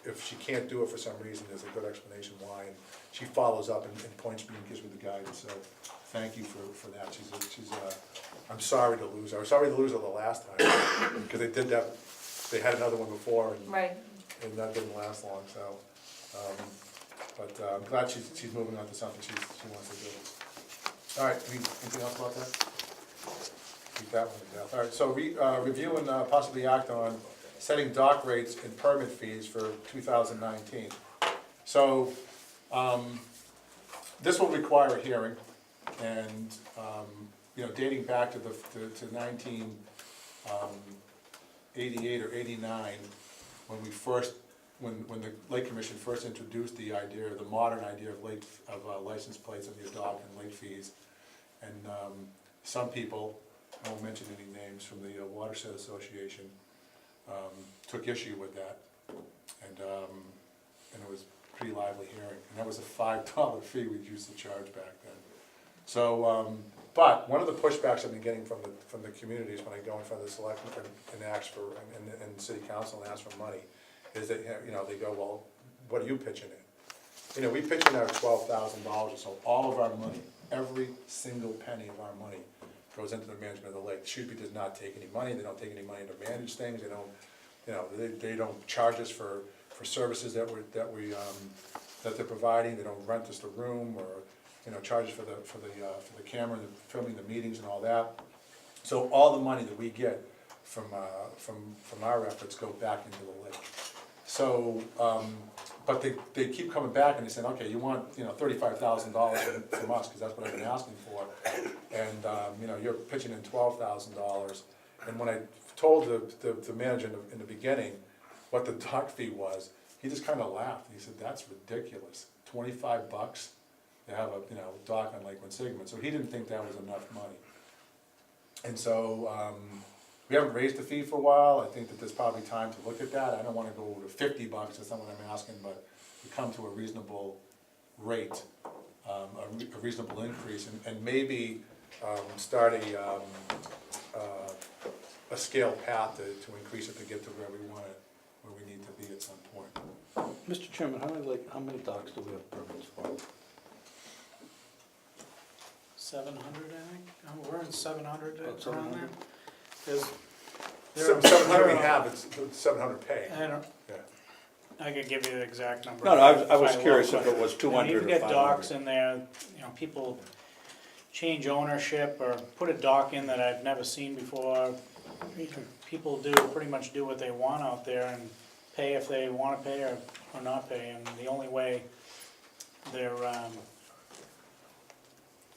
if she can't do it for some reason, there's a good explanation why, and she follows up and points me and gives me the guidance, so thank you for that. I'm sorry to lose her, I was sorry to lose her the last time, because they had another one before, Right. and that didn't last long, so, but I'm glad she's moving on to something she wants to do. All right, anything else about that? Keep that one to death. All right, so review and possibly act on setting dock rates and permit fees for 2019. So, this will require a hearing, and, you know, dating back to 1988 or 89, when the Lake Commission first introduced the modern idea of license plates on your dock and late fees. And some people, I won't mention any names, from the Watershed Association, took issue with that. And it was a pretty lively hearing. And that was a $5 fee we used to charge back then. So, but one of the pushbacks I've been getting from the communities when I go in front of the selectmen and ask for, and city council and ask for money, is that, you know, they go, well, what are you pitching in? You know, we pitch in our $12,000 or so, all of our money, every single penny of our money goes into the management of the lake. Shrewsbury does not take any money, they don't take any money to manage things, they don't, you know, they don't charge us for services that they're providing, they don't rent us the room, or, you know, charge us for the camera, and filming the meetings and all that. So all the money that we get from our efforts go back into the lake. So, but they keep coming back and they said, okay, you want, $35,000 from us, because that's what I've been asking for. And, you're pitching in $12,000. And when I told the manager in the beginning what the dock fee was, he just kind of laughed. He said, that's ridiculous, $25 to have a, dock on Lake Quinsigamond. So he didn't think that was enough money. And so, we haven't raised the fee for a while. I think that there's probably time to look at that. I don't wanna go to $50, that's not what I'm asking, but we come to a reasonable rate, a reasonable increase, and maybe, start a scale path to increase it to get to where we want it, where we need to be at some point. Mr. Chairman, how many docks do we have permits for? 700, I think. Oh, we're in 700 About around there. 700? There's, 700 we have, it's 700 pay. I don't, Yeah. I could give you the exact number. No, I was if curious look, if it was but, 200 You or can get 500. docks in there, people change ownership or put a dock in that I've never seen before. People pretty much do what they want out there and pay if they wanna pay or not pay, and the only way they're,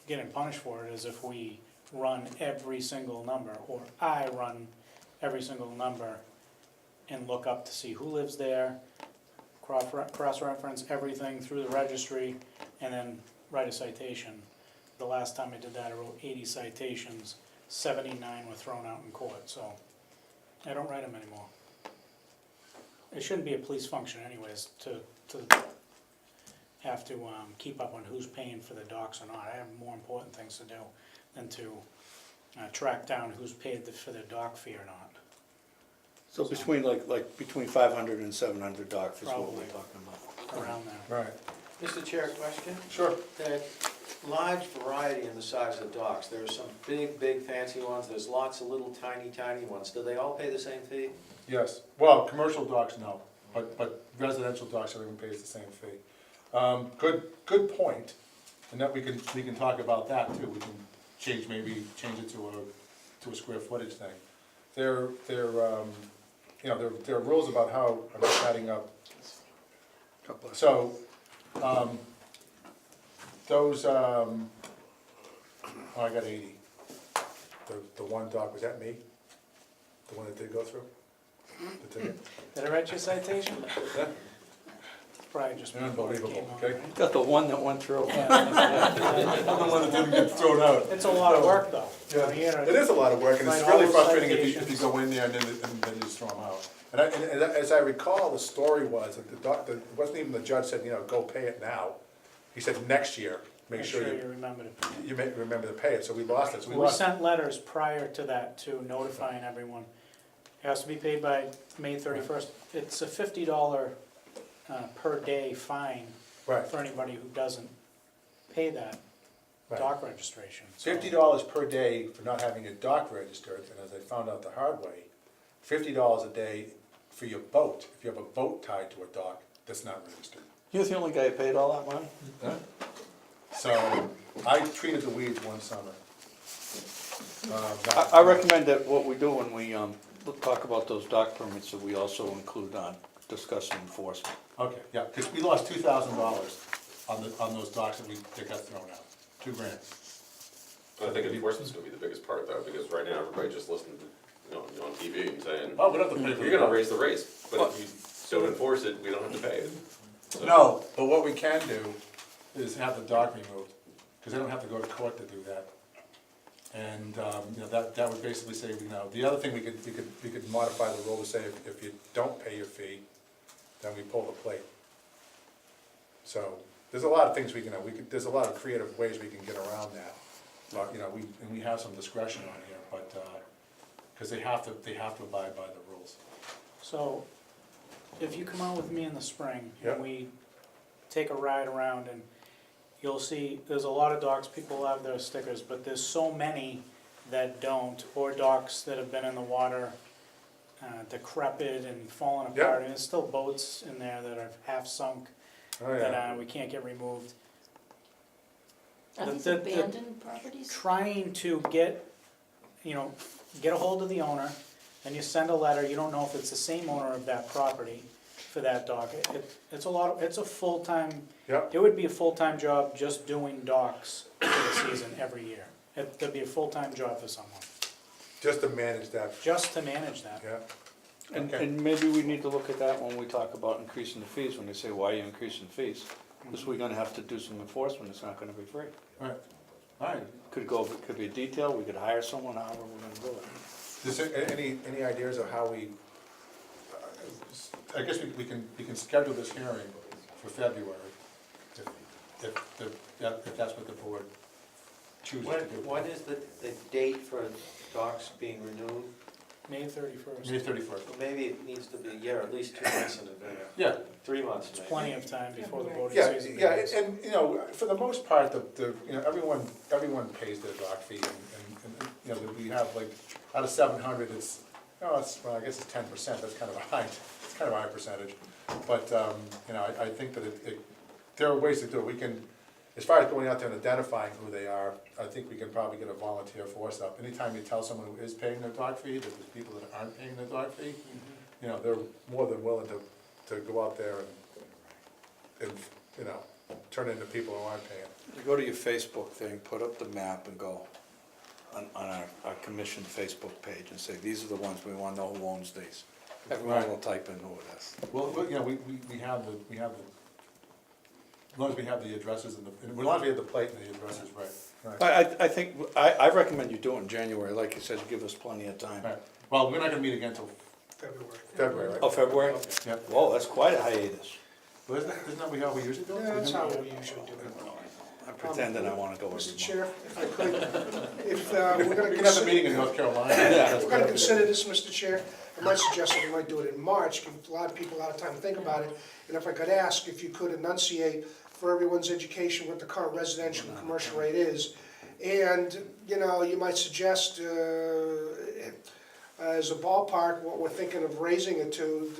getting punished for it is if we run every single number, or I run every single number and look up to see who lives there, cross-reference everything through the registry, and then write a citation. The last time I did that, I wrote 80 citations, 79 were thrown out in court, so I don't write them anymore. It shouldn't be a police function anyways, to have to keep up on who's paying for the docks or not. I have more important things to do than to track down who's paid for the dock fee or not. So between between 500 and 700 docks is what we're Probably. talking about. Around there. Right. Mr. Chair, question? Sure. That large variety in the size of docks, there are some big fancy ones, there's lots of little tiny ones. Do they all pay the same fee? Yes, well, commercial docks, no, but residential docks, everyone pays the same fee. Good point, and that we can talk about that too. We can change it to a square footage thing. There are rules about how, I'm just adding up. So, those, I got 80. The one dock, was that me? The one that did go through? The ticket? Did I write you a citation? Yeah. Probably just. Unbelievable, okay? Got the one that went through. I'm the one that didn't get thrown out. It's a lot of work though. Yeah, You know, it is a lot of work, and it's write all really those frustrating if you citations. go in there and then you just throw them out. And as I recall, the story was that it wasn't even the judge said, go pay it now. He said, next year, make sure you you remember to. remember to pay it, so we lost it. So We sent letters prior to that to notifying everyone. It has to be paid by May 31st. It's a $50 per day fine Right, for anybody who doesn't pay that right. dock registration. So- $50 per day for not having your dock registered, and as I found out the hard way, $50 a day for your boat, if you have a boat tied to a dock that's not registered. You're the only guy who paid all that money? So, I treated the weeds one summer. I recommend that what we do when we talk about those dock permits, that we also include discussing enforcement. Okay, yeah, because we lost $2,000 on those docks that got thrown out, $2,000. But I think enforcement's gonna be the biggest part though, because right now everybody just listening to, on TV and saying, Oh, we don't have to pay for you're gonna raise the rates, but if you don't enforce it, we don't have to pay it. So- No, but what we can do is have the dock removed, because they don't have to go to court to do that. And, that would basically say, the other thing we could modify the rule to say if you don't pay your fee, then we pull the plate. So, there's a lot of things there's a lot of creative ways we can get around that. But, we have some discretion on here, but, because they have to abide by the rules. So, if you come out with me in the spring Yeah. and we take a ride around, and you'll see, there's a lot of docks, people have their stickers, but there's so many that don't, or docks that have been in the water, decrepit and fallen Yeah. apart, and there's still boats in there that are half sunk, Oh, yeah. that we can't get removed. Are these The- abandoned properties? Trying to get a hold of the owner, then you send a letter, you don't know if it's the same owner of that property, for that dock. It's a lot, it's a full-time, Yep. it would be a full-time job just doing docks for the season every year. That'd be a full-time job for someone, Just to manage that, just to manage that. yeah. And, Okay. and maybe we need to look at that when we talk about increasing the fees, when they say, why are you increasing fees? Because we're gonna have to do some enforcement, it's not gonna be free. All right. Could be a detail, we could hire someone, however we're gonna do it. Is there any ideas of how we, I guess we can schedule this hearing for February, if that's what the board chooses to do. When is the date for docks being renewed? May 31st. May 31st. Well, maybe it needs to be, at least 2 months in advance. Yeah, 3 months It's maybe. plenty of time before the boating yeah, season yeah, begins. and, you know, for the most part, everyone pays their dock fee, and, you know, we have like, out of 700, well, I guess it's 10%, that's kind of a high percentage. But, you know, I think that there are ways to do it. We can, as far as going out there and identifying who they are, I think we can probably get a volunteer force up. Anytime you tell someone who is paying their dock fee, that there's people that aren't paying their dock fee, you know, they're more than willing to go out there and, you know, turn into people who aren't paying. You go to your Facebook thing, put up the map and go on our commission Facebook page and say, these are the ones we wanna know who owns these. Everyone will type in who it is. Well, you know, we have the, as long as we have the addresses and as long as we have the plate and the addresses, right. I think, I recommend you do it in January, like you said, give us plenty of time. Right. Well, we're not gonna meet again until February, right? Oh, February? Yeah. Whoa, that's quite a hiatus. Well, isn't that how we usually do it? Yeah, that's how we usually do it. I'm pretending I wanna go every Mr. month. Chair, if I could, if we're gonna We can have a meeting consider, in North Carolina. Yeah. if we're gonna consider this, Mr. Chair, I might suggest that we might do it in March, give a lot of people a lot of time to think about it. And if I could ask if you could enunciate for everyone's education what the current residential and commercial rate is. And, you know, you might suggest, as a ballpark, what we're thinking of raising it to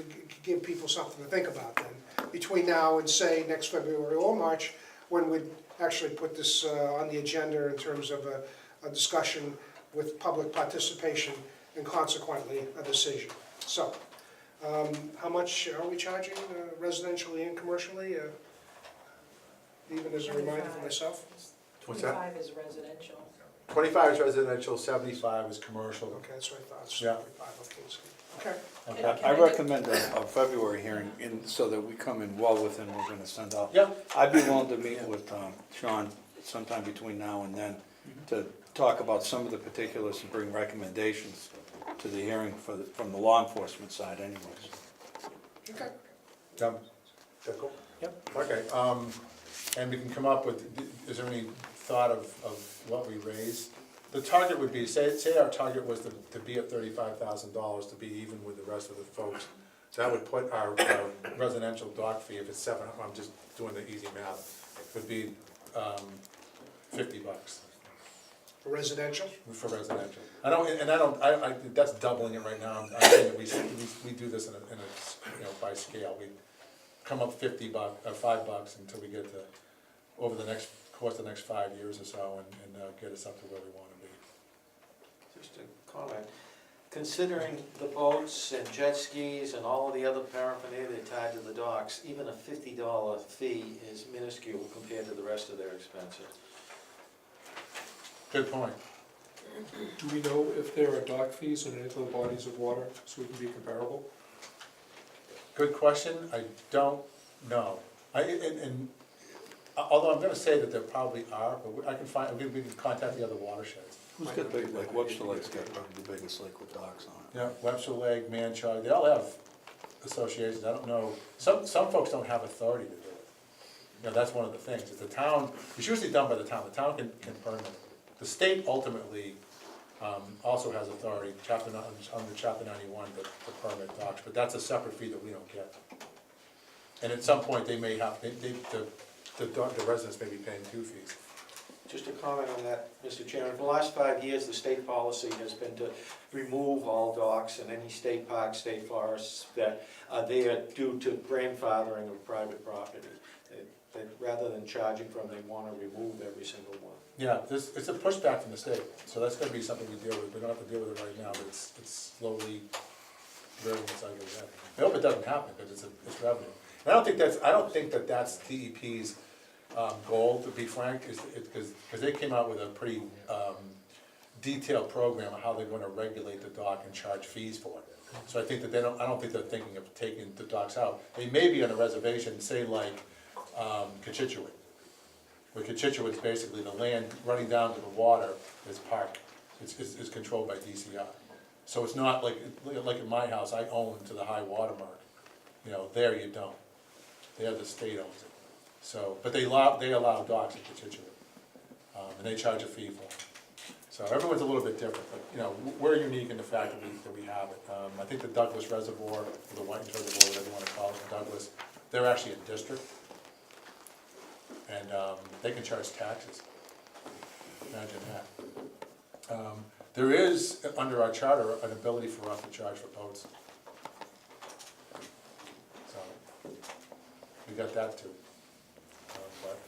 give people something to think about then. Between now and say next February or March, when we'd actually put this on the agenda in terms of a discussion with public participation and consequently a decision. So, how much are we charging residentially and commercially? Even as a reminder for myself? What's that? 25 is residential. 25 is residential, 75 is commercial. Okay, that's what I thought. Yeah. Okay. Okay. I recommend a February hearing so that we come in well within what we're gonna send out. Yep. I'd be willing to meet with Sean sometime between now and then to talk about some of the particulars and bring recommendations to the hearing from the law enforcement side anyways. Okay. Done. Is that cool? Yep. Okay, and we can come up with, is there any thought of what we raise? The target would be, say our target was to be at $35,000, to be even with the rest of the folks. That would put our residential dock fee, if it's 7, I'm just doing the easy math, would be $50 Residential? for residential. That's doubling it right now. I'm saying that we do this in a, you know, by scale. We come up $5 until we get to, over the course of the next 5 years or so, and get us up to where we want to be. Just a comment, considering the boats and jet skis and all of the other paraphernalia tied to the docks, even a $50 fee is minuscule compared to the rest of their expenses. Good point. Do we know if there are dock fees in any of the bodies of water, so we can be comparable? Good question. I don't know. Although I'm gonna say that there probably are, but I can find, we can contact the other watersheds. Who's got big, like Webster Lake's got probably the biggest lake with docks on it. Yeah, Webster Lake, Manchog, they all have associations. I don't know, some folks don't have authority to do it. You know, that's one of the things, is the town, it's usually done by the town can permit it. The state ultimately also has authority, under chapter 91 to permit docks, but that's a separate fee that we don't get. And at some point, they may have, the residents may be paying 2 fees. Just a comment on that, Mr. Chairman. For the last 5 years, the state policy has been to remove all docks in any state parks, state forests that are there due to grandfathering of private property. That rather than charging from, they want to remove every single one. Yeah, it's a pushback from the state, so that's gonna be something we deal with. We don't have to deal with it right now, but it's slowly very much ugly then. I hope it doesn't happen, because it's revenue. And I don't think that that's DEP's goal, to be frank, because they came out with a pretty detailed program on how they're gonna regulate the dock and charge fees for it. So I think that I don't think they're thinking of taking the docks out. They may be on a reservation, say like Cochituate, where Cochituate's basically the land running down to the water is park, is controlled by DCR. So it's not like in my house, I own to the high water mark. You know, there you don't. There the state owns it. So, but they allow docks at Cochituate, and they charge a fee for them. So everyone's a little bit different, but, you know, we're unique in the fact that we have it. I think the Douglas Reservoir, or the Whitens Reservoir, whatever you wanna call it, in Douglas, they're actually a district. And, they can charge taxes. Imagine that. There is, under our charter, an ability for us to charge for boats. So, we got that too. But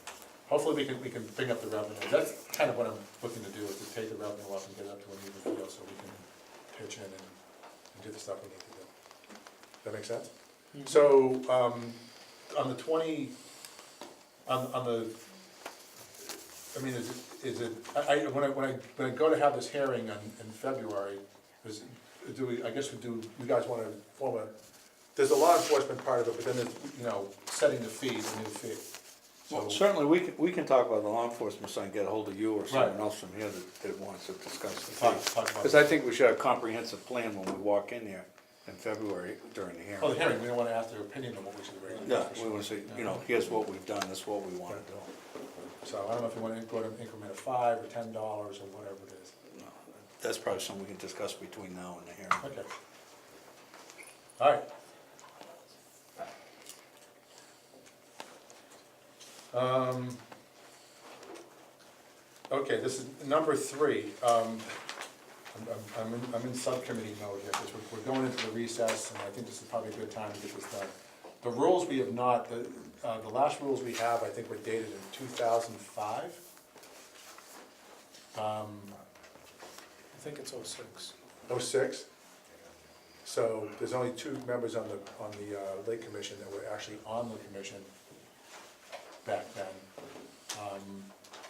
hopefully we can bring up the revenue. That's kind of what I'm looking to do, is to take the revenue up and get it up to an even field so we can pitch in and do the stuff we need to do. That make sense? So, on the 20, on the, I mean, is it, when I go to have this hearing in February, I guess you guys wanna form there's a law enforcement part of it, but then there's, you know, setting the fee, the new fee. Well, So, certainly, we can talk about the law enforcement side, and get a hold of you or someone Right. else from here that wants to discuss the talk fee. about. Because I think we should have a comprehensive plan when we walk in here in February during the Oh, the hearing. hearing, we don't wanna ask their opinion on what we should rate. Yeah, we wanna say, you know, here's what we've done, this is what we wanna do. So I don't know if you wanna go to an increment of $5 or $10 or whatever it is. No, That's probably something we can discuss between now and the hearing. Okay. All right. Okay, this is number 3. I'm in subcommittee mode here, because we're going into the recess, and I think this is probably a good time to get this done. The rules we have not, the last rules we have, I think, were dated in 2005. I think it's 06. 06. So there's only 2 members on the Lake Commission that were actually on the commission back then.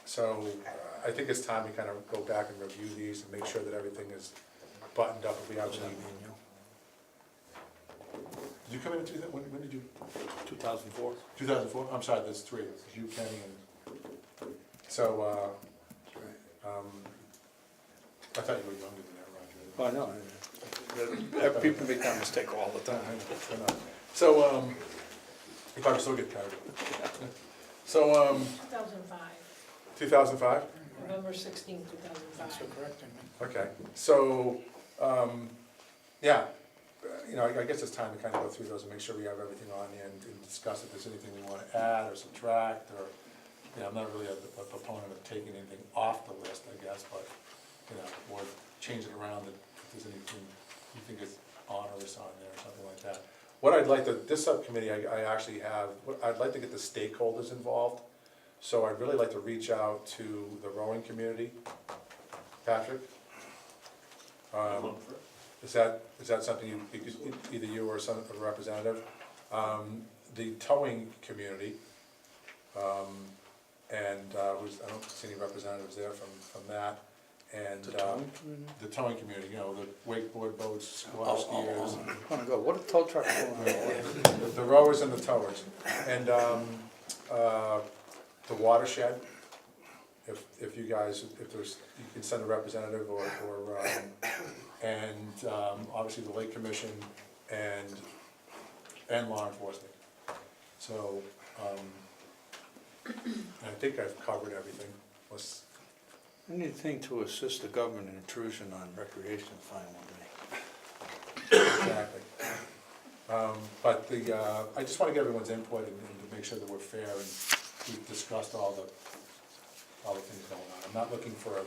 So I think it's time to kind of go back and review these and make sure that everything is buttoned up if we have any. Did you come in 2000, when did you? 2004? 2004? I'm sorry, there's 3. It's you, Kenny, and, so, I thought you were younger than that, Roger. Oh, I know. People make that mistake all the time. I know. So, you probably still get carried away. So, 2005, 2005? November 16, 2005. Thanks for correcting me. Okay, so, yeah, you know, I guess it's time to kind of go through those and make sure we have everything on the end and discuss if there's anything we want to add or subtract, or, you know, I'm not really a proponent of taking anything off the list, I guess, but, you know, or change it around if there's anything you think is onerous on there or something like that. What I'd like to, this subcommittee, I actually have, I'd like to get the stakeholders involved. So I'd really like to reach out to the rowing community. Patrick? Is that something you could, either you or some representative? The towing community, and I don't see any representatives there from that. And the towing community, you know, the wakeboard boats, squash skiers. Oh my God, what a tow truck going on. The rowers and the towers. And the watershed, if you guys, if there's, you can send a representative or and obviously the Lake Commission and law enforcement. So, I think I've covered everything. Anything to assist the government in intrusion on recreation, fine with me. Exactly. But I just want to get everyone's input and to make sure that we're fair, and we've discussed all the things going on. I'm not looking for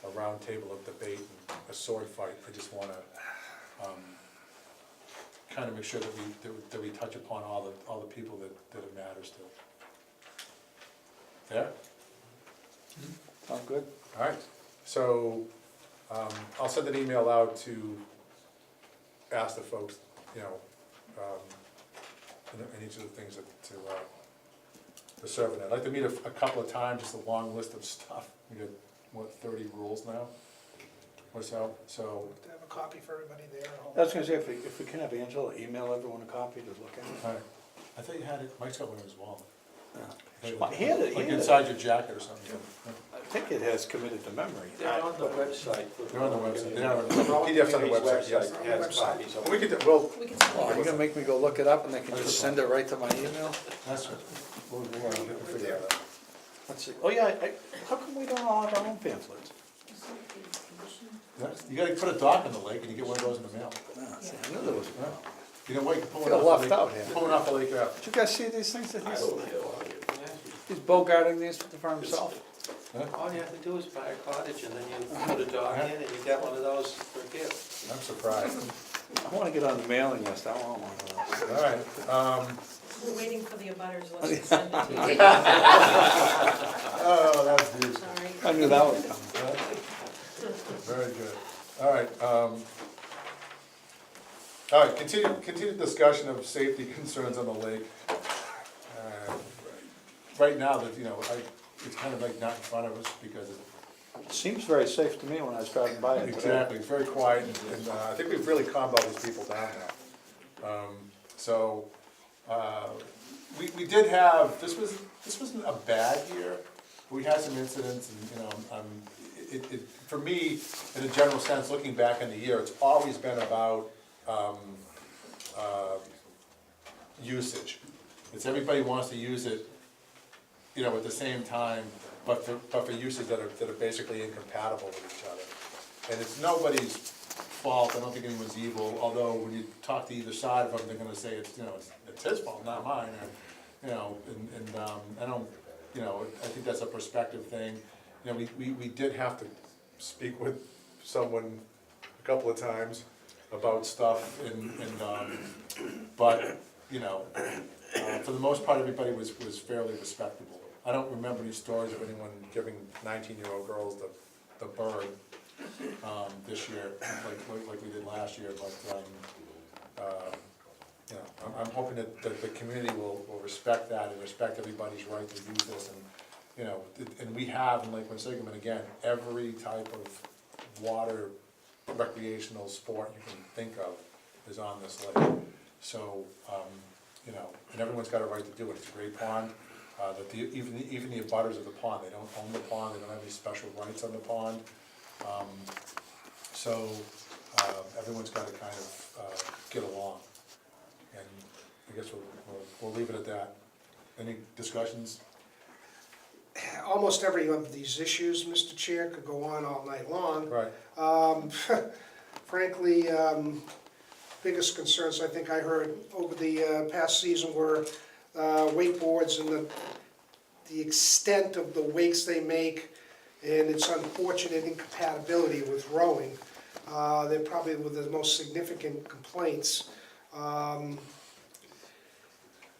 a round table of debate and a sword fight. I just want to kind of make sure that we touch upon all the people that it matters to. There? Sound good? All right, so I'll send an email out to ask the folks you know, in each of the things to serve in it. I'd like to meet a couple of times, just a long list of stuff. We got, what, 30 rules now or so, so. To have a copy for everybody there. I was gonna say, if we can have Angela email everyone a copy to look at. All right. I thought you had it, Mike's got one as well. He had it, Like he had it. inside your jacket or something. I think it has committed to memory. They're on the website. They're on the website, they are on the Rutland PDF's on the Community's website, yes. Has copies of We it. could, well, We can Oh, see. you're gonna make me go look it up and they can just send it right to my email? that's right. We'll figure it out. Let's see, oh yeah, how come we don't all have our own pamphlets? You gotta put a dock in the lake and you get one of those in the mail. Ah, see, I knew there was a problem. You know what, you can pull one Feel off the left lake. out here. Pull one off the lake, Did you guys see these things that I he's, will be along you. he's bogarting these for himself? All you have to do is buy a cottage and then you put a dog in and you get one of those for a gift. I'm surprised. I wanna get on the mailing list, I want one of those. All right, We're waiting for the abutters list to send it to you. oh, that's beautiful. Sorry. I knew that would come. Very good. All right, continued discussion of safety concerns on the lake. Right now, that, you know, it's kind of like not in front of us because It seems very safe to me when I was driving by it today. exactly, it's very quiet and I think we've really calmed all these people down now. So, we did have, this wasn't a bad year. We had some incidents and, you know, for me, in a general sense, looking back in the year, it's always been about, usage. It's everybody wants to use it, you know, at the same time, but for uses that are basically incompatible with each other. And it's nobody's fault, I don't think anyone's evil, although when you talk to either side of them, they're gonna say it's, you know, it's his fault, not mine, or, you know, and I don't, you know, I think that's a perspective thing. You know, we did have to speak with someone a couple of times about stuff but, you know, for the most part, everybody was fairly respectable. I don't remember any stories of anyone giving 19-year-old girls the bird this year, like we did last year, but, you know, I'm hoping that the community will respect that and respect everybody's right to use this, and, you know, and we have in Lake Quinsigamond, again, every type of water recreational sport you can think of is on this lake. So, you know, and everyone's got a right to do it. It's a great pond. Even the abutters of the pond, they don't own the pond, they don't have any special rights on the pond. So, everyone's got to kind of get along. And I guess we'll leave it at that. Any discussions? Almost every one of these issues, Mr. Chair, could go on all night long. Right. Frankly, biggest concerns I think I heard over the past season were wakeboards and the extent of the wakes they make and its unfortunate incompatibility with rowing. They're probably with the most significant complaints.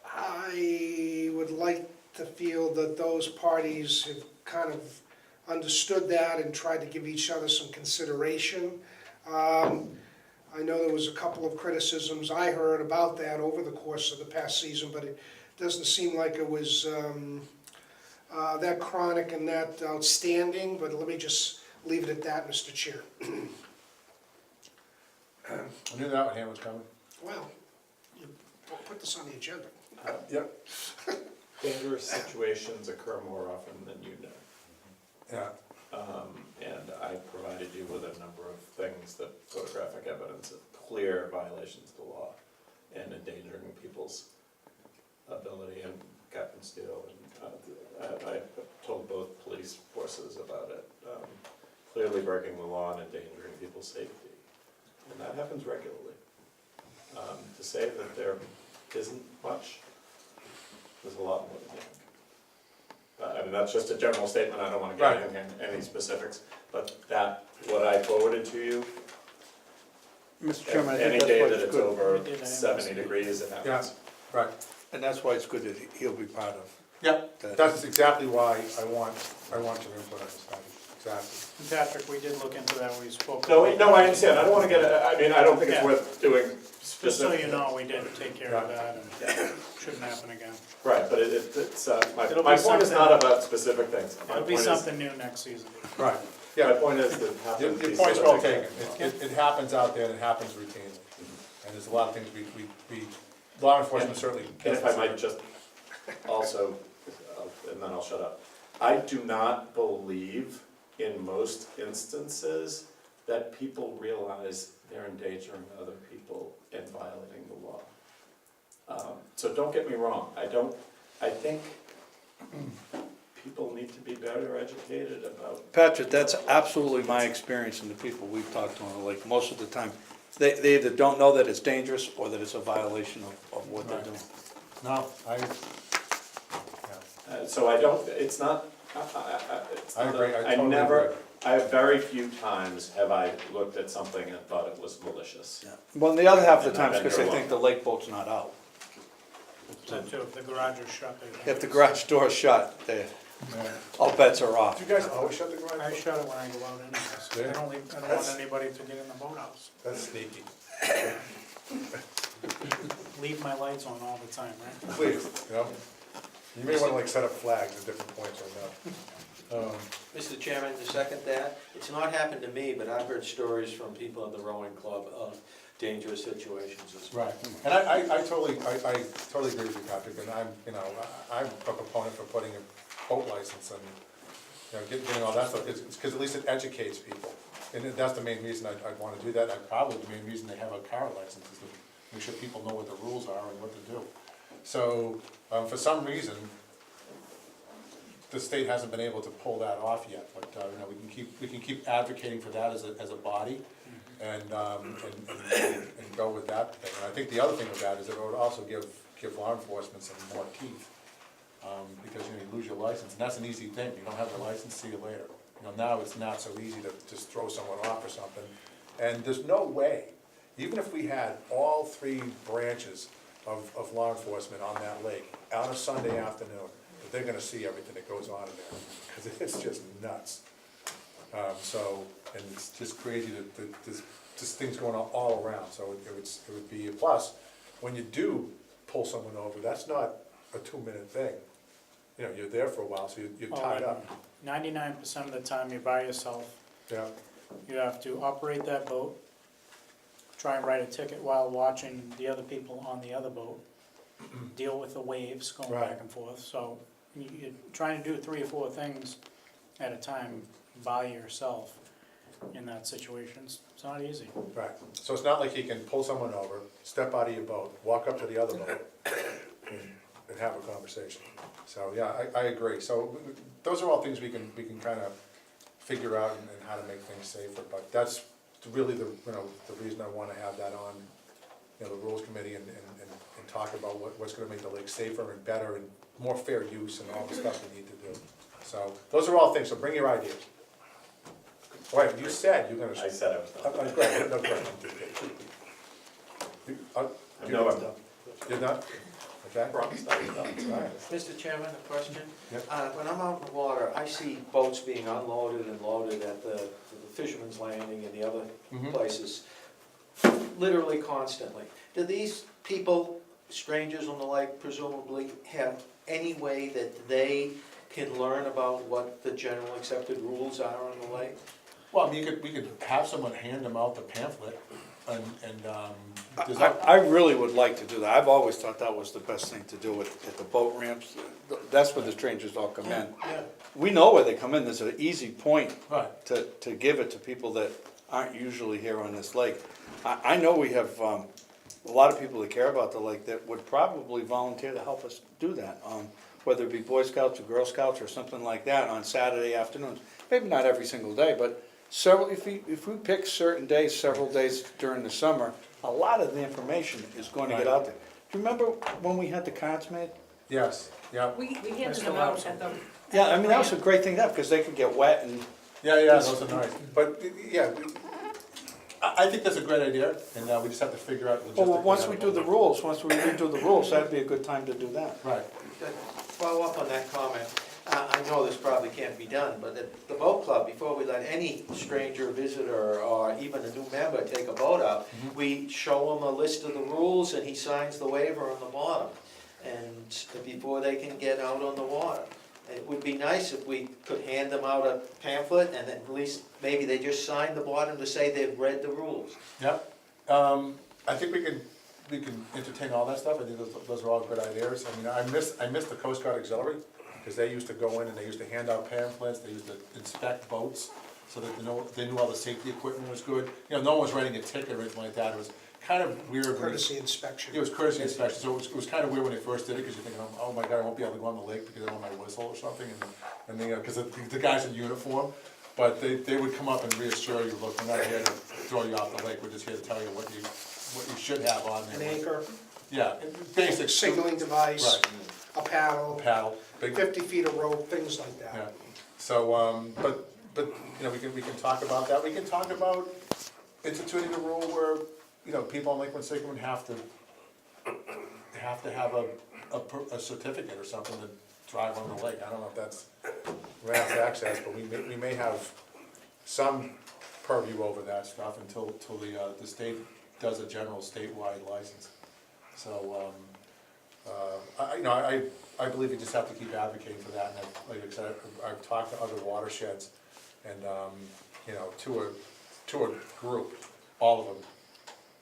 I would like to feel that those parties have kind of understood that and tried to give each other some consideration. I know there was a couple of criticisms I heard about that over the course of the past season, but it doesn't seem like it was that chronic and that outstanding, but let me just leave it at that, Mr. Chair. I knew that hand was coming. Well, you put this on the agenda. Yep. Dangerous situations occur more often than you know. Yeah. And I provided you with a number of things that photographic evidence of clear violations of the law and endangering people's ability, and Captain Steele, and I told both police forces about it. Clearly breaking the law and endangering people's safety, and that happens regularly. To say that there isn't much, there's a lot more than you think. I mean, that's just a general statement, I don't want to get into any specifics, but that, what I forwarded to you, Mr. Chairman, I any think day that's why that it's it's good. over 70 degrees, it happens. Yeah, right. And that's why it's good that he'll be part of Yep, that. that's exactly why I want your input on this, Patty. exactly. And Patrick, we did look into that, we spoke. No, I understand, I don't wanna get, I mean, I don't think it's Yeah. worth doing Just so specific. you know, we did take care of that, and shouldn't happen again. Right, but it's, my It'll my be point is something- not about specific things. My It'll be point is- something new next season. Right, My yeah, point is that have your them be point's sort well of taken. It happens out there, and it happens routinely. And there's a lot of things law enforcement certainly. And if I might just also, and then I'll shut up. I do not believe in most instances that people realize they're endangering other people and violating the law. So don't get me wrong, I think people need to be better educated about. Patrick, that's absolutely my experience and the people we've talked to on the lake, most of the time. They either don't know that it's dangerous or that it's a violation of what they're Right. doing. No, So I don't, it's not, it's I not, agree, I I totally never, agree. I very few times have I looked at something and thought it was malicious. Yeah. Well, the other half of the And time is I've because been they here think the lake boat's not out. So too, if the garage is shut, they think. If the garage door's shut, all bets are off. do you guys always shut the garage I door? shut it when I go out anyways. Yeah. I don't want anybody to get in the boathouse. That's sneaky. Leave my lights on all the time, right? Please, you know, you may wanna like set up flags at different points right now. Mr. Chairman, to second that, it's not happened to me, but I've heard stories from people in the rowing club of dangerous situations as well. Right, and I totally agree with you, Patrick, and I'm a proponent for putting a boat license and, getting all that stuff, it's because at least it educates people. And that's the main reason I'd wanna do that, probably the main reason they have a car license is to make sure people know what the rules are and what to do. So, for some reason, the state hasn't been able to pull that off yet, but, we can keep advocating for that as a body and go with that thing. And I think the other thing with that is it would also give law enforcement some more teeth. Because, you lose your license, and that's an easy thing, you don't have the license, see you later. Now it's not so easy to just throw someone off or something. And there's no way, even if we had all three branches of law enforcement on that lake on a Sunday afternoon, that they're gonna see everything that goes on in there, because it's just nuts. And it's just crazy that there's just things going on all around, so it would be a plus. When you do pull someone over, that's not a 2-minute thing. You're there for a while, so you're tied up. 99% of the time you're by yourself. Yeah, You have to operate that boat, try and write a ticket while watching the other people on the other boat, deal with the waves going Right. back and forth. So you're trying to do 3 or 4 things at a time by yourself in that situation. It's not easy. right. So it's not like you can pull someone over, step out of your boat, walk up to the other boat, and have a conversation. So, yeah, I agree. So those are all things we can kind of figure out and how to make things safer. But that's really the reason I want to have that on, the rules committee and talk about what's going to make the lake safer and better and more fair use and all the stuff we need to do. So those are all things, so bring your ideas. Wait, you said you're gonna. I said I was done. Great, no, great. No, I'm done. You're done? Okay. Promise I was done. All right. Mr. Chairman, a question? Yep. When I'm out in the water, I see boats being unloaded and loaded at the Fisherman's Landing and the other Mhm. places, literally constantly. Do these people, strangers on the lake presumably, have any way that they can learn about what the general accepted rules are on the lake? Well, we could have someone hand them out the pamphlet and, there's I really would like to do that. I've always thought that was the best thing to do at the boat ramps. That's where the strangers all come in. Yeah. We know where they come in. There's an easy point right, to give it to people that aren't usually here on this lake. I know we have a lot of people that care about the lake that would probably volunteer to help us do that. Whether it be Boy Scouts or Girl Scouts or something like that on Saturday afternoons. Maybe not every single day, but if we pick certain days, several days during the summer, a lot of the information is going to get out there. Do you remember when we had the cards made? yes, yeah. We handed still them out have some. at the. Yeah, I mean, that was a great thing to have, because they could get wet and, Yeah, those are nice. But, yeah, I think that's a great idea, and we just have to figure out logistically. well, once how we to do the rules, once we redo the rules, that'd be a good time to do that. Right, Follow up on that comment. I know this probably can't be done, but at the boat club, before we let any stranger, visitor, or even a new member take a boat out, we show him a list of the rules and he signs the waiver on the bottom, and before they can get out on the water. It would be nice if we could hand them out a pamphlet and at least maybe they just sign the bottom to say they've read the rules. Yep. I think we can entertain all that stuff. I think those are all good ideas. I mean, I miss the Coast Guard Auxiliary, because they used to go in and they used to hand out pamphlets, they used to inspect boats, so that they knew all the safety equipment was good. You know, no one was writing a ticket or anything like that. It was kind of weird. Courtesy inspection. It was courtesy inspection, so it was kind of weird when they first did it, because you're thinking, oh my God, I won't be able to go on the lake because I don't have my whistle or something, and you know, because the guys in uniform, but they would come up and reassure you, look, we're not here to throw you off the lake, we're just here to tell you what you should have on An there. anchor, Yeah, basic. signaling device, Right, a paddle, paddle, big, 50 feet of rope, things like yeah. that. So, but, you know, we can talk about that. We can talk about instituting a rule where, you know, people on Lake Quinsigamond have to have a certificate or something to drive on the lake. I don't know if that's ramp access, but we may have some purview over that stuff until the state does a general statewide license. So, I believe you just have to keep advocating for that, and like I said, I've talked to other watersheds, and, you know, to a group, all of them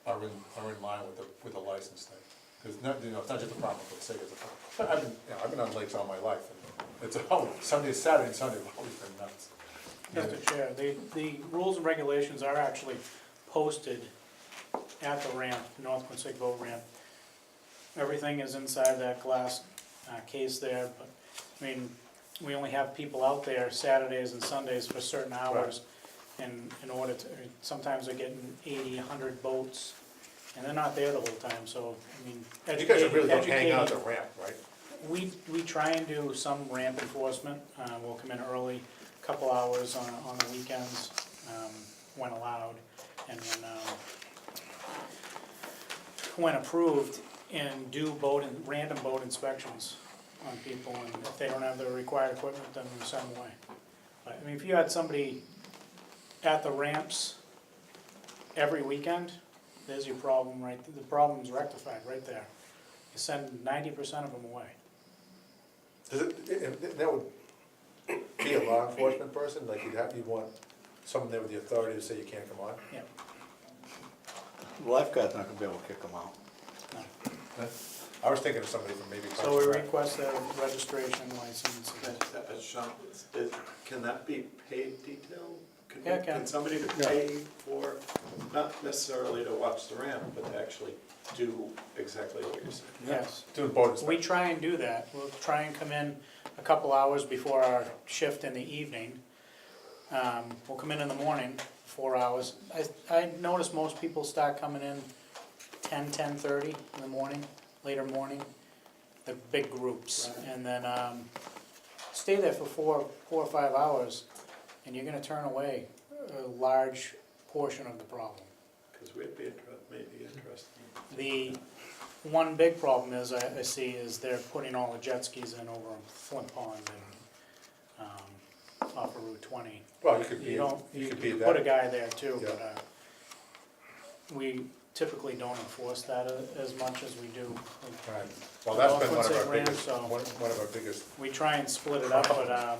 are in line with the license thing. Because, you know, it's not just a problem with the city, I've been on lakes all my life, and it's Saturday and Sunday have always been nuts. Mr. Chair, the rules and regulations are actually posted at the ramp, North Quinsigamond Boat Ramp. Everything is inside that glass case there, but, I mean, we only have people out there Saturdays and Sundays for certain hours. And in order to, sometimes they're getting 80, 100 boats, and they're not there the whole time, so, I mean, You guys are really don't hang out educating. at the ramp, right? We try and do some ramp enforcement. We'll come in early, a couple hours on the weekends, when allowed, and when approved, and do random boat inspections on people, and if they don't have the required equipment, then we send them away. But, I mean, if you had somebody at the ramps every weekend, there's your problem, right, the problem's rectified right there. You send 90% of them away. Does it, that would be a law enforcement person, like you'd want someone there with the authority to say you can't come on? Yeah. The lifeguard's not gonna be able to kick them out. I was thinking of somebody from maybe. Parks So we and Rec. request a registration license. Sean, can that be paid detail? Yeah, it can. Can somebody pay for, not necessarily to watch the ramp, but to actually do exactly what you're saying? Yes. Doing boat We inspection. try and do that. We'll try and come in a couple hours before our shift in the evening. We'll come in the morning, 4 hours. I notice most people start coming in 10:30 in the morning, later morning, the big groups. And then stay there for 4 or 5 hours, and you're gonna turn away a large portion of the problem. Because we'd be maybe interested. The one big problem is, I see, is they're putting all the jet skis in over in Flint Pond and off of Route 20. Well, you could be, You could be could put a that. guy there too, Yeah. but we typically don't enforce that as much as we do. Right. Well, that's been one of our Well, Quincy biggest, ran, so- one of our biggest, We try and split it up, but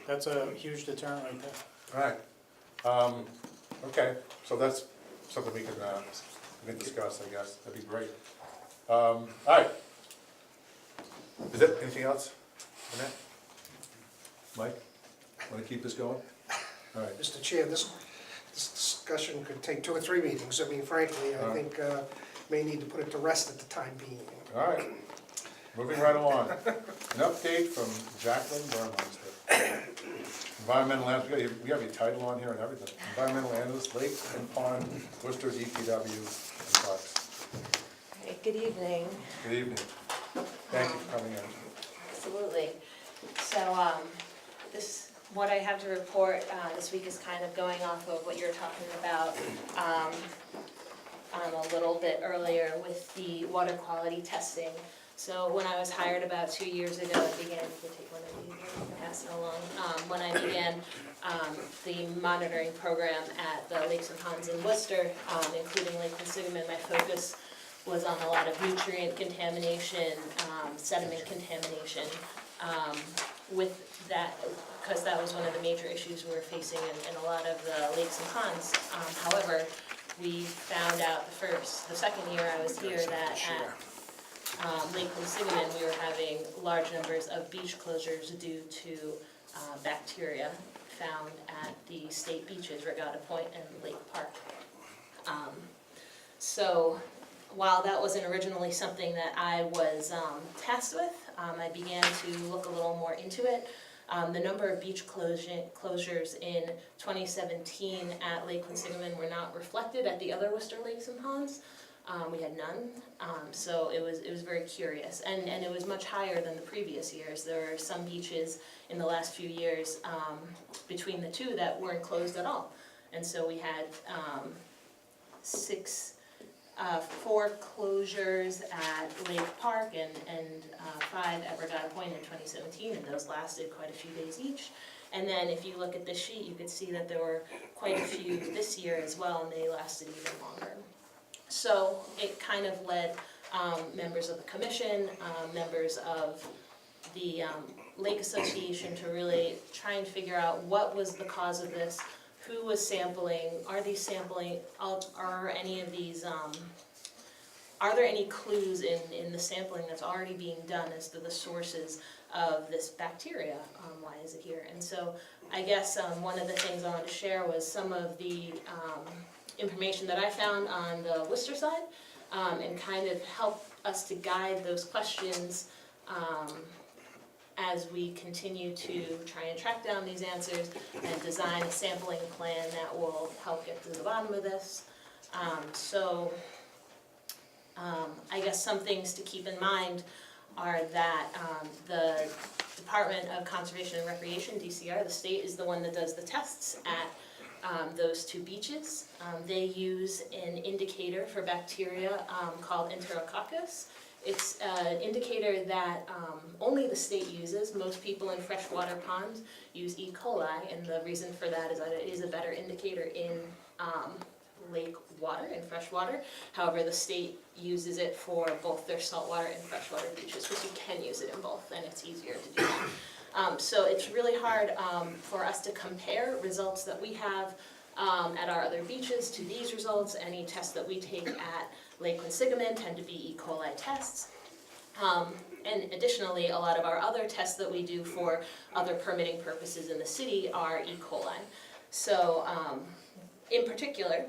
that's a huge deterrent right there. all right. Okay, so that's something we can discuss, I guess, that'd be great. All right. Is there anything else on that? Mike, wanna keep this going? All right. Mr. Chair, this discussion could take 2 or 3 meetings. I mean, frankly, I think may need to put it to rest at the time being. All right, moving right along. An update from Jacqueline Burmeister. Environmental analyst, we have your title on here and everything. Environmental analyst, Lake and Pond, Worcester DPW, and Parks. Hey, good evening. Good evening. Thank you for coming in. Absolutely. So, what I have to report this week is kind of going off of what you're talking about a little bit earlier with the water quality testing. So when I was hired about 2 years ago, I began, you can take one of these and pass it along. When I began the monitoring program at the lakes and ponds in Worcester, including Lake Quinsigamond, my focus was on a lot of nutrient contamination, sediment contamination. With that, because that was one of the major issues we were facing in a lot of the lakes and ponds. However, we found out the second year I was here that at Lake Quinsigamond, we were having large numbers of beach closures due to bacteria found at the state beaches, Regatta Point and Lake Park. So while that wasn't originally something that I was tasked with, I began to look a little more into it. The number of beach closures in 2017 at Lake Quinsigamond were not reflected at the other Worcester lakes and ponds. We had none, so it was very curious, and it was much higher than the previous years. There were some beaches in the last few years between the two that weren't closed at all, and so we had 4 closures at Lake Park and 5 at Regatta Point in 2017, and those lasted quite a few days each. And then if you look at this sheet, you could see that there were quite a few this year as well, and they lasted even longer. So it kind of led members of the commission, members of the Lake Association to really try and figure out what was the cause of this, who was sampling, are any of these, are there any clues in the sampling that's already being done as to the sources of this bacteria? Why is it here? And so I guess one of the things I wanted to share was some of the information that I found on the Worcester side, and kind of help us to guide those questions as we continue to try and track down these answers and design a sampling plan that will help get to the bottom of this. I guess some things to keep in mind are that the Department of Conservation and Recreation, DCR, the state, is the one that does the tests at those 2 beaches. They use an indicator for bacteria called Enterococcus. It's an indicator that only the state uses. Most people in freshwater ponds use E. coli, and the reason for that is that it is a better indicator in lake water and freshwater. However, the state uses it for both their saltwater and freshwater beaches, because you can use it in both, and it's easier to do that. So it's really hard for us to compare results that we have at our other beaches to these results. Any tests that we take at Lake Quinsigamond tend to be E. coli tests. And additionally, a lot of our other tests that we do for other permitting purposes in the city are E. coli. So in particular,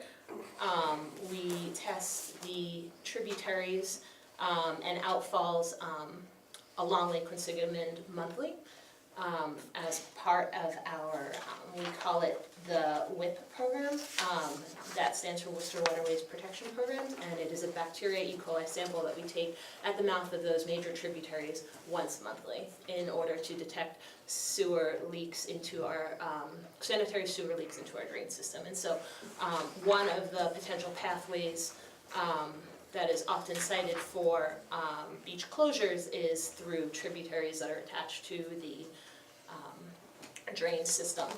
we test the tributaries and outfalls along Lake Quinsigamond monthly as part of our, we call it the WIP program. That stands for Worcester Waterways Protection Program, and it is a bacteria E. coli sample that we take at the mouth of those major tributaries once monthly in order to detect sewer leaks into our, sanitary sewer leaks into our drain system. And so one of the potential pathways that is often cited for beach closures is through tributaries that are attached to the drain system.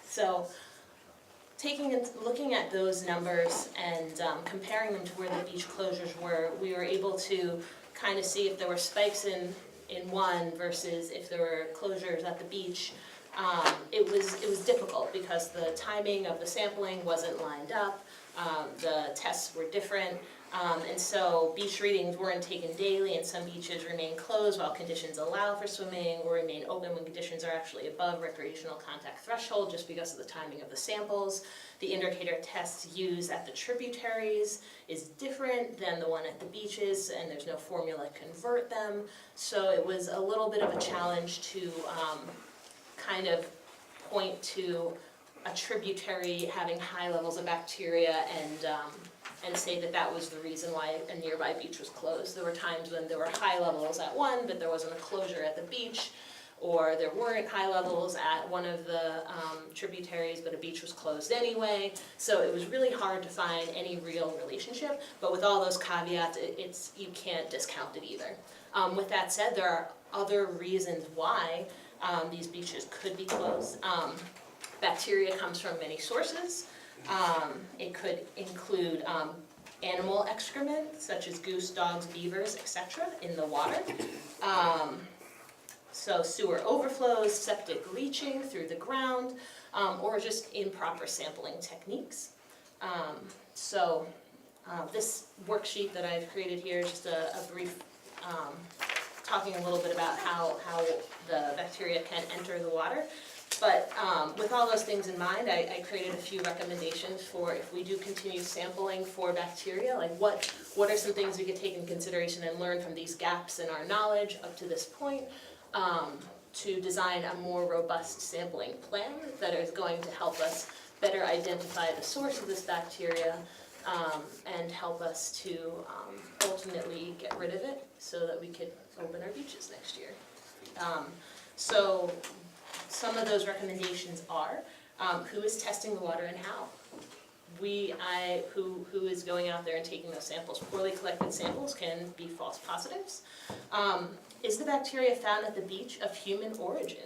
So looking at those numbers and comparing them to where the beach closures were, we were able to kind of see if there were spikes in one versus if there were closures at the beach. It was difficult because the timing of the sampling wasn't lined up. The tests were different, and so beach readings weren't taken daily, and some beaches remain closed while conditions allow for swimming, or remain open when conditions are actually above recreational contact threshold just because of the timing of the samples. The indicator tests used at the tributaries is different than the one at the beaches, and there's no formula to convert them. So it was a little bit of a challenge to kind of point to a tributary having high levels of bacteria and say that that was the reason why a nearby beach was closed. There were times when there were high levels at one, but there wasn't a closure at the beach, or there weren't high levels at one of the tributaries, but a beach was closed anyway. So it was really hard to find any real relationship, but with all those caveats, you can't discount it either. With that said, there are other reasons why these beaches could be closed. Bacteria comes from many sources. It could include animal excrement, such as goose, dogs, beavers, etc., in the water. So sewer overflows, septic leaching through the ground, or just improper sampling techniques. This worksheet that I've created here is just a brief talking a little bit about how the bacteria can enter the water. But with all those things in mind, I created a few recommendations for if we do continue sampling for bacteria, like what are some things we could take in consideration and learn from these gaps in our knowledge up to this point, to design a more robust sampling plan that is going to help us better identify the source of this bacteria, and help us to ultimately get rid of it so that we could open our beaches next year. So some of those recommendations are, who is testing the water and how? Who is going out there and taking those samples? Poorly collected samples can be false positives. Is the bacteria found at the beach of human origin?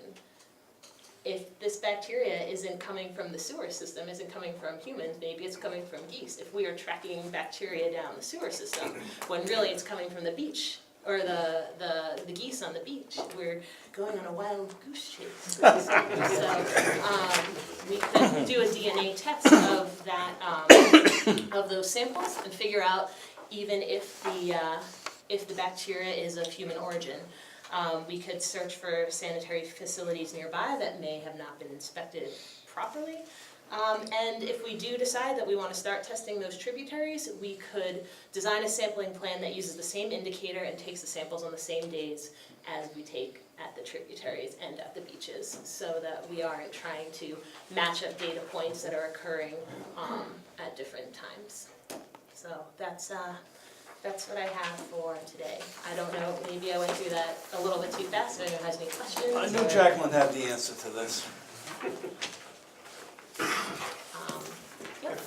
If this bacteria isn't coming from the sewer system, isn't coming from humans, maybe it's coming from geese. If we are tracking bacteria down the sewer system, when really it's coming from the beach, or the geese on the beach, we're going on a wild goose chase. So we could do a DNA test of that, of those samples, and figure out even if the bacteria is of human origin. We could search for sanitary facilities nearby that may have not been inspected properly. And if we do decide that we want to start testing those tributaries, we could design a sampling plan that uses the same indicator and takes the samples on the same days as we take at the tributaries and at the beaches, so that we aren't trying to match up data points that are occurring at different times. So that's what I have for today. I don't know, maybe I went through that a little bit too fast. If anyone has any questions? I knew Jacqueline had the answer to this.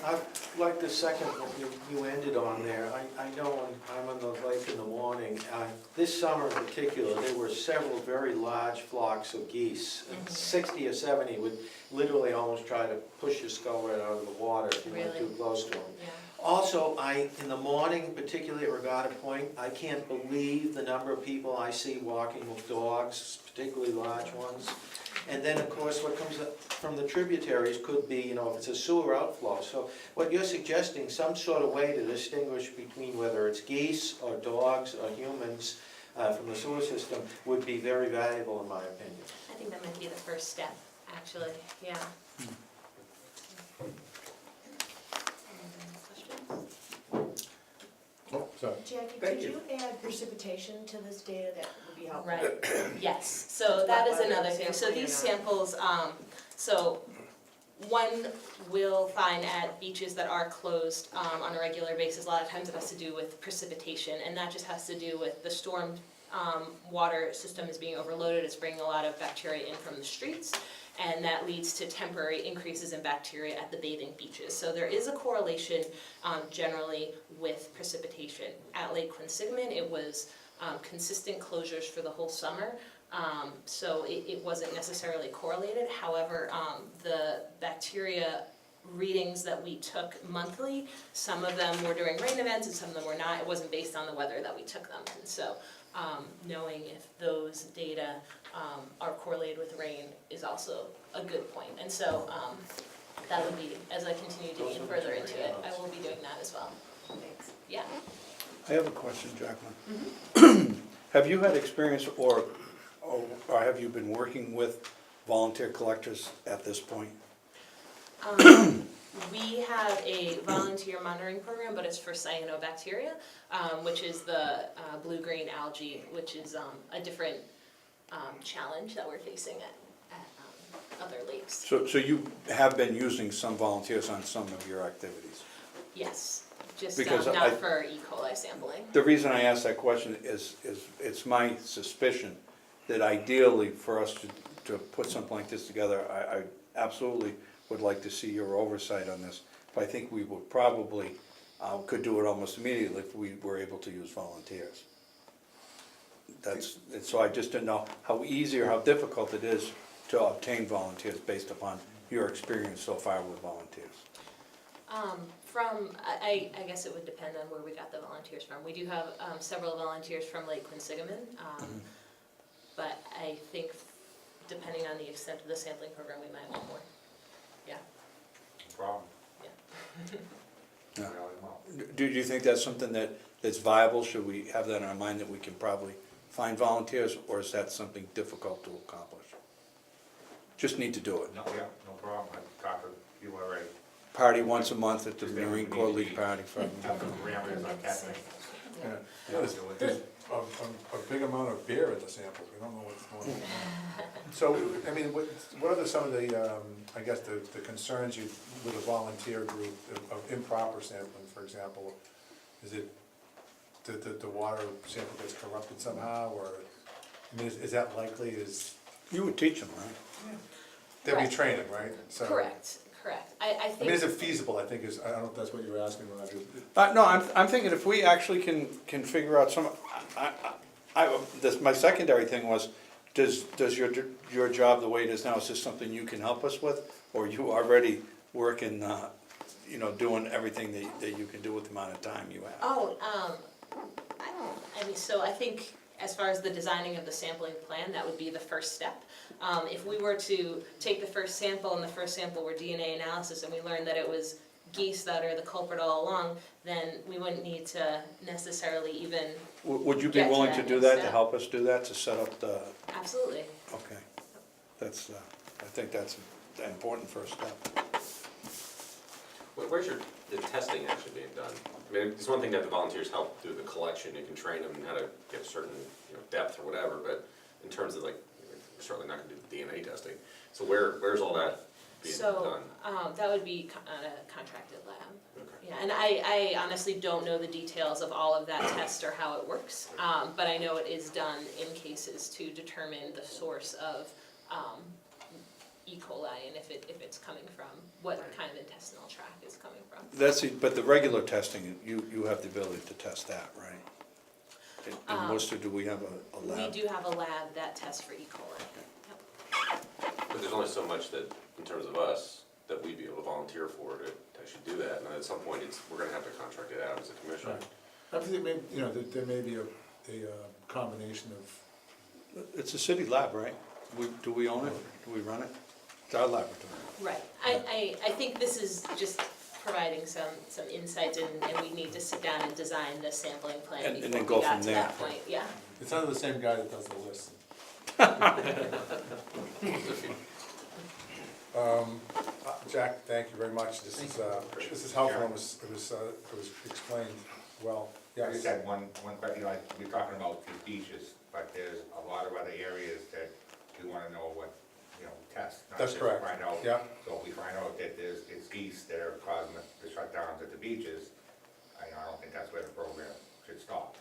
I'd like to second what you ended on there. I know when I'm on the lake in the morning, this summer in particular, there were several very large flocks of geese. 60 or 70 would literally almost try to push your skull right out of the water if you went Really? too close to them. Yeah. Also, in the morning, particularly at Regatta Point, I can't believe the number of people I see walking with dogs, particularly large ones. And then, of course, what comes up from the tributaries could be, if it's a sewer outflow. So what you're suggesting, some sort of way to distinguish between whether it's geese or dogs or humans from the sewer system would be very valuable, in my opinion. I think that might be the first step, actually, yeah. Oh, sorry. Jackie, could you add precipitation to this data? That would be helpful. Right, yes, so that is another thing. So these samples, so one will find at beaches that are closed on a regular basis, a lot of times it has to do with precipitation, and that just has to do with the storm water system is being overloaded. It's bringing a lot of bacteria in from the streets, and that leads to temporary increases in bacteria at the bathing beaches. So there is a correlation generally with precipitation. At Lake Quinsigamond, it was consistent closures for the whole summer, so it wasn't necessarily correlated. However, the bacteria readings that we took monthly, some of them were during rain events and some of them were not. It wasn't based on the weather that we took them. And so knowing if those data are correlated with rain is also a good point. And so that would be, as I continue digging further into it, I will be doing that as well. Thanks. Yeah. I have a question, Jacqueline. Have you had experience or have you been working with volunteer collectors at this point? We have a volunteer monitoring program, but it's for cyanobacteria, which is the blue-green algae, which is a different challenge that we're facing at other lakes. So you have been using some volunteers on some of your activities? Yes, just Because not for E. coli sampling. The reason I ask that question is it's my suspicion that ideally for us to put something like this together, I absolutely would like to see your oversight on this. But I think we would probably, could do it almost immediately if we were able to use volunteers. And so I just didn't know how easy or how difficult it is to obtain volunteers based upon your experience so far with volunteers. I guess it would depend on where we got the volunteers from. We do have several volunteers from Lake Quinsigamond, but I think depending on the extent of the sampling program, we might want more. Yeah. No problem. Yeah. Do you think that's something that's viable? Should we have that in our mind that we can probably find volunteers, or is that something difficult to accomplish? Just need to do it. No, yeah, no problem. I've talked to you already. Party once a month at the Just Marine everything Corps needs to League be- party for Have some parameters on testing. Yeah. There's a big amount of beer in the samples, we don't know what's going on. So, I mean, what are some of the, I guess, the concerns you, with a volunteer group of improper sampling, for example? Is it that the water sample gets corrupted somehow, or, I mean, is that likely, You would teach them, right? there'd be Correct. training, right? So, Correct. I I mean, think, is it feasible, I think is, I don't know if that's what you were asking, Roger. No, I'm thinking if we actually can figure out some, my secondary thing was, does your job the way it is now, is this something you can help us with? Or you already working, doing everything that you can do with the amount of time you have? I mean, so I think as far as the designing of the sampling plan, that would be the first step. If we were to take the first sample and the first sample were DNA analysis and we learned that it was geese that are the culprit all along, then we wouldn't need to necessarily even, Would you be get to willing to that do next that, to step. help us do that, to set up the, absolutely. okay. That's, I think that's an important first step. Where's the testing actually being done? I mean, it's one thing to have the volunteers help do the collection, you can train them how to get a certain, depth or whatever, but in terms of like, we're certainly not gonna do the DNA testing. So where's all that being So, done? that would be on a contracted lab. Okay. Yeah, and I honestly don't know the details of all of that test or how it works, but I know it is done in cases to determine the source of E. coli and if it's coming from, what kind of intestinal tract it's coming from. But the regular testing, you have the ability to test that, right? In Worcester, do we have a lab? We do have a lab that tests for E. coli. Yep. But there's only so much that, in terms of us, that we'd be able to volunteer for to actually do that, and then at some point, we're gonna have to contract it out as a commission. Right. I think maybe, there may be a combination of, It's a city lab, right? Do we own it? Do we run it? It's our laboratory. Right. I think this is just providing some insights and we need to sit down and design the sampling plan And then before we go got from to there. that point, yeah. it's under the same guy that does the list. Jack, thank you very much, this is helpful, it was explained well. I Yes. just had one question, we're talking about the beaches, but there's a lot of other areas that we wanna know what, test. not That's just correct. Find out. Yeah. So if we find out that it's geese that are causing the shutdowns at the beaches, I don't think that's where the program should stop.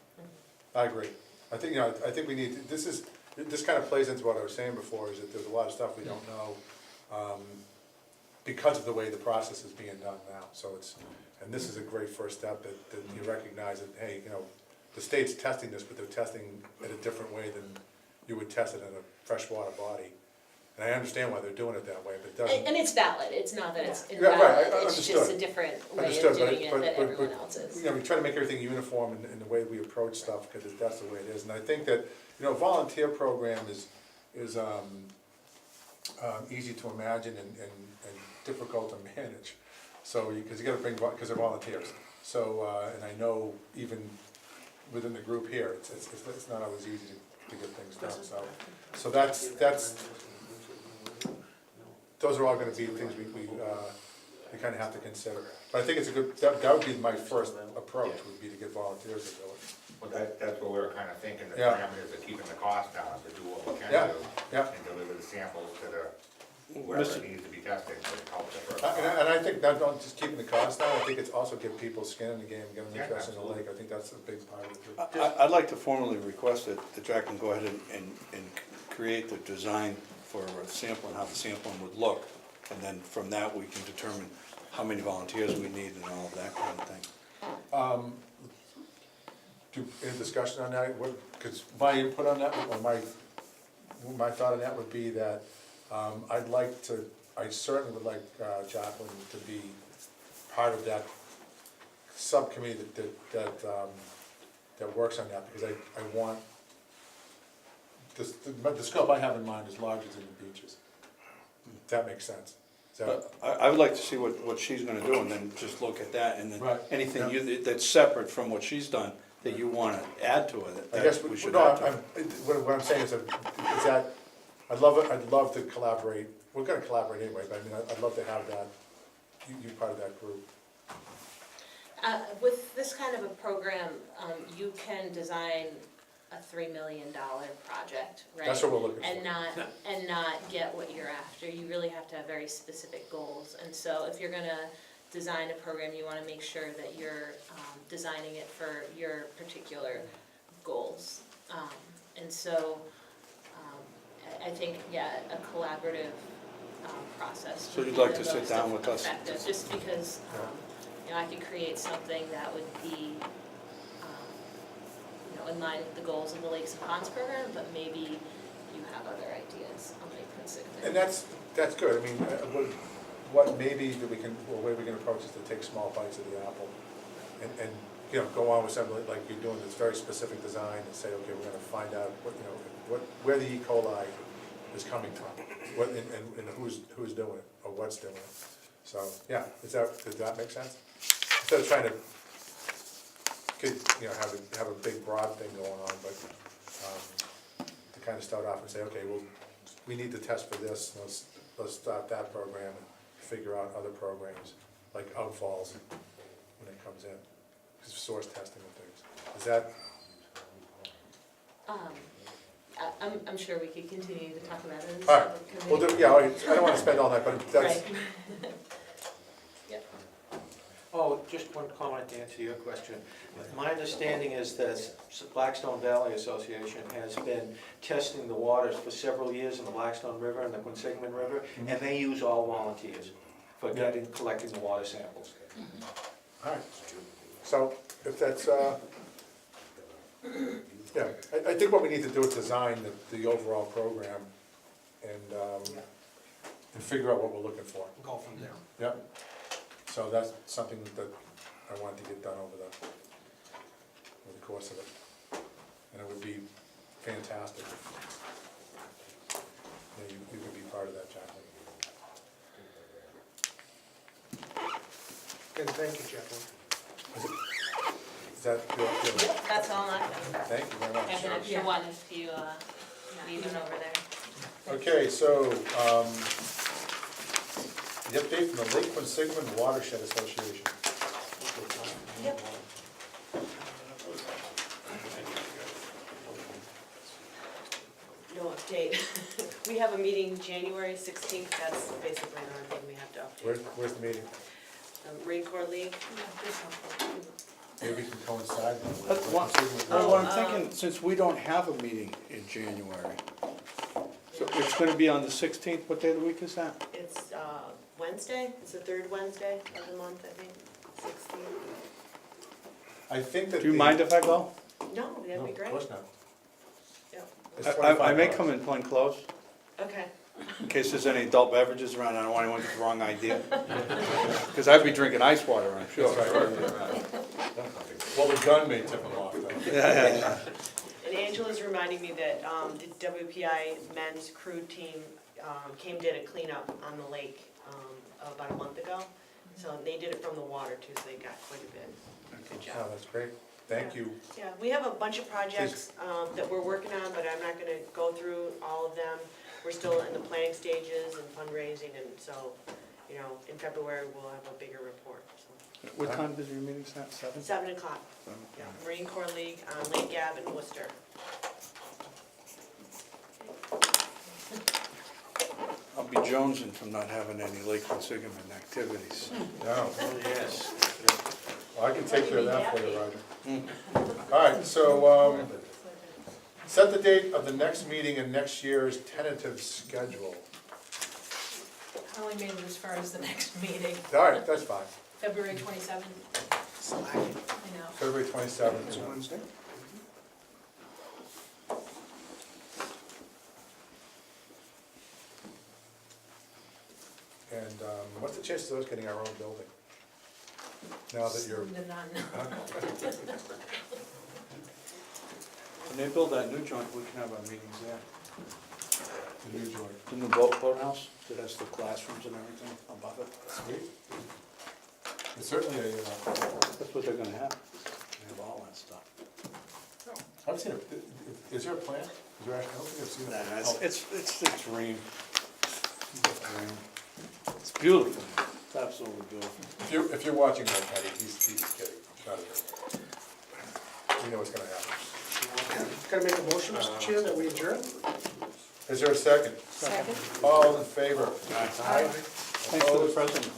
I agree. I think we need, this kind of plays into what I was saying before, is that there's a lot of stuff we don't know, because of the way the process is being done now, so and this is a great first step, that you recognize that, hey, the state's testing this, but they're testing it a different way than you would test it in a freshwater body. And I understand why they're doing it that way, but it doesn't. And it's valid, it's not that it's Yeah, right, invalid, I it's just understood. a different way Understood, of but doing it but- that but- everyone but, else is. we try to make everything uniform in the way we approach stuff, because that's the way it is. And I think that, volunteer program is easy to imagine and difficult to manage. So, because you gotta bring, because they're volunteers. So, and I know even within the group here, it's not always easy to get things done, so that's, those are all gonna be things we kind of have to consider. But I think it's a good, that would be my first approach, would be to get volunteers to do it. Well, that's what we were kinda thinking, the Yeah. parameters of keeping the cost down, to do what we can Yeah, do. yeah. And deliver the samples to wherever it needs to be tested, to help the first. And I think not only just keeping the cost down, I think it's also give people skin in the game, get them Yeah, interested in the absolutely. lake. I think that's a big part of it too. I'd like to formally request that Jack can go ahead and create the design for a sample and how the sampling would look. And then from that, we can determine how many volunteers we need and all of that kind of thing. Any discussion on that? Because my input on that, or my thought on that would be that I certainly would like Jacqueline to be part of that subcommittee that works on that, because I want, the scope I have in mind is larger than the beaches. If that makes sense. Is that- But I would like to see what she's gonna do, and then just look at that, and then Right, anything yeah. that's separate from what she's done, that you wanna add to it, I guess, that we should no, add to it. what I'm saying is that, I'd love to collaborate, we're gonna collaborate anyway, but I mean, I'd love to have that, you part of that group. With this kind of a program, you can design a $3 million project, right? That's what we're looking for. And not get what you're after. You really have to have very specific goals. And so if you're gonna design a program, you wanna make sure that you're designing it for your particular goals. And so I think, yeah, a collaborative process. So would you'd be like the to sit most down with us? effective, just because, you know, I could create something that would be, you know, in line with the goals of the Lakes and Ponds program, but maybe you have other ideas on Lake Quinsigamond. And that's good, I mean, what maybe that we can, or way we can approach is to take small bites of the apple, and, you know, go on with something like you're doing, this very specific design, and say, okay, we're gonna find out what, you know, where the E. coli is coming from, and who's doing it, or what's doing it. So, yeah, does that make sense? Instead of trying to, you know, have a big broad thing going on, but, to kind of start off and say, okay, well, we need to test for this, let's start that program and figure out other programs, like outfalls, when it comes in, source testing and things. Is that, I'm sure we could continue to talk about it in all right, the we'll committee. do, yeah, I don't wanna spend all night, but that's, Right. Yep. Oh, just one comment to answer your question. My understanding is that Blackstone Valley Association has been testing the waters for several years in the Blackstone River and the Quinsigamond River, and they use all volunteers for collecting the water samples. all right. So, if that's, yeah, I think what we need to do is design the overall program and figure out what we're looking for. Go from there. Yep. So that's something that I wanted to get done over the course of it. And it would be fantastic if you could be part of that, Jacqueline. And thank you, Jacqueline. Is that, That's all I have. thank you very I have an much. extra one if you leave it over there. Okay, so, the update from the Lake Quinsigamond Watershed Association. Yep. No update. We have a meeting January 16th, that's basically the only thing we have to update. Where's the meeting? Marine Corps League. Maybe we can coincide with That's Lake one- Quinsigamond. Well, what I'm thinking, since we don't have a meeting in January, so it's gonna be on the 16th, what day of the week is that? It's Wednesday, it's the third Wednesday of the month, I think, 16th. I think that Do you the- mind if I go? No, that'd be No, great. Of course not. Yep. It's I may $25. come in plain clothes, Okay. in case there's any adult beverages around, I don't want anyone to get the wrong idea. Because I'd be drinking ice water, I'm sure. That's right. Well, the gun may tip them off, though. Yeah. And Angela's reminding me that the WPI men's crew team did a cleanup on the lake about a month ago. So they did it from the water too, so they got quite a bit. Good Oh, job. that's great. Thank you. Yeah, we have a bunch of projects that we're working on, but I'm not gonna go through all of them. We're still in the planning stages and fundraising, and so, you know, in February, we'll have a bigger report, so. What time does your meeting start, 7? 7 o'clock, yeah, Marine Corps League on Lake Gab in Worcester. I'll be jonesing from not having any Lake Quinsigamond activities. No, Oh, yes. well, I can take care of that for you, Roger. All right, so, Set the date of the next meeting and next year's tentative schedule. I only made it as far as the next meeting, All right, that's fine. February 27th. I know. February 27th. It's Wednesday. And what's the chances of us getting our own building? Now that you're, Slim to none. When they build that new joint, we can have our meetings there. the new joint. The new boathouse, that has the classrooms and everything above it. Sweet. It's certainly a, That's what they're gonna have. They have all that stuff. I've seen it, is there a plan? Is there actually, I don't think I've seen it. Nah, Oh, it's the dream. It's beautiful. It's absolutely beautiful. If you're watching that, Patty, he's kidding. It's not a, you know what's gonna happen. Can I make a motion, Mr. Chair, that we adjourn? Is there a second? Second? All in favor? Thanks for the present.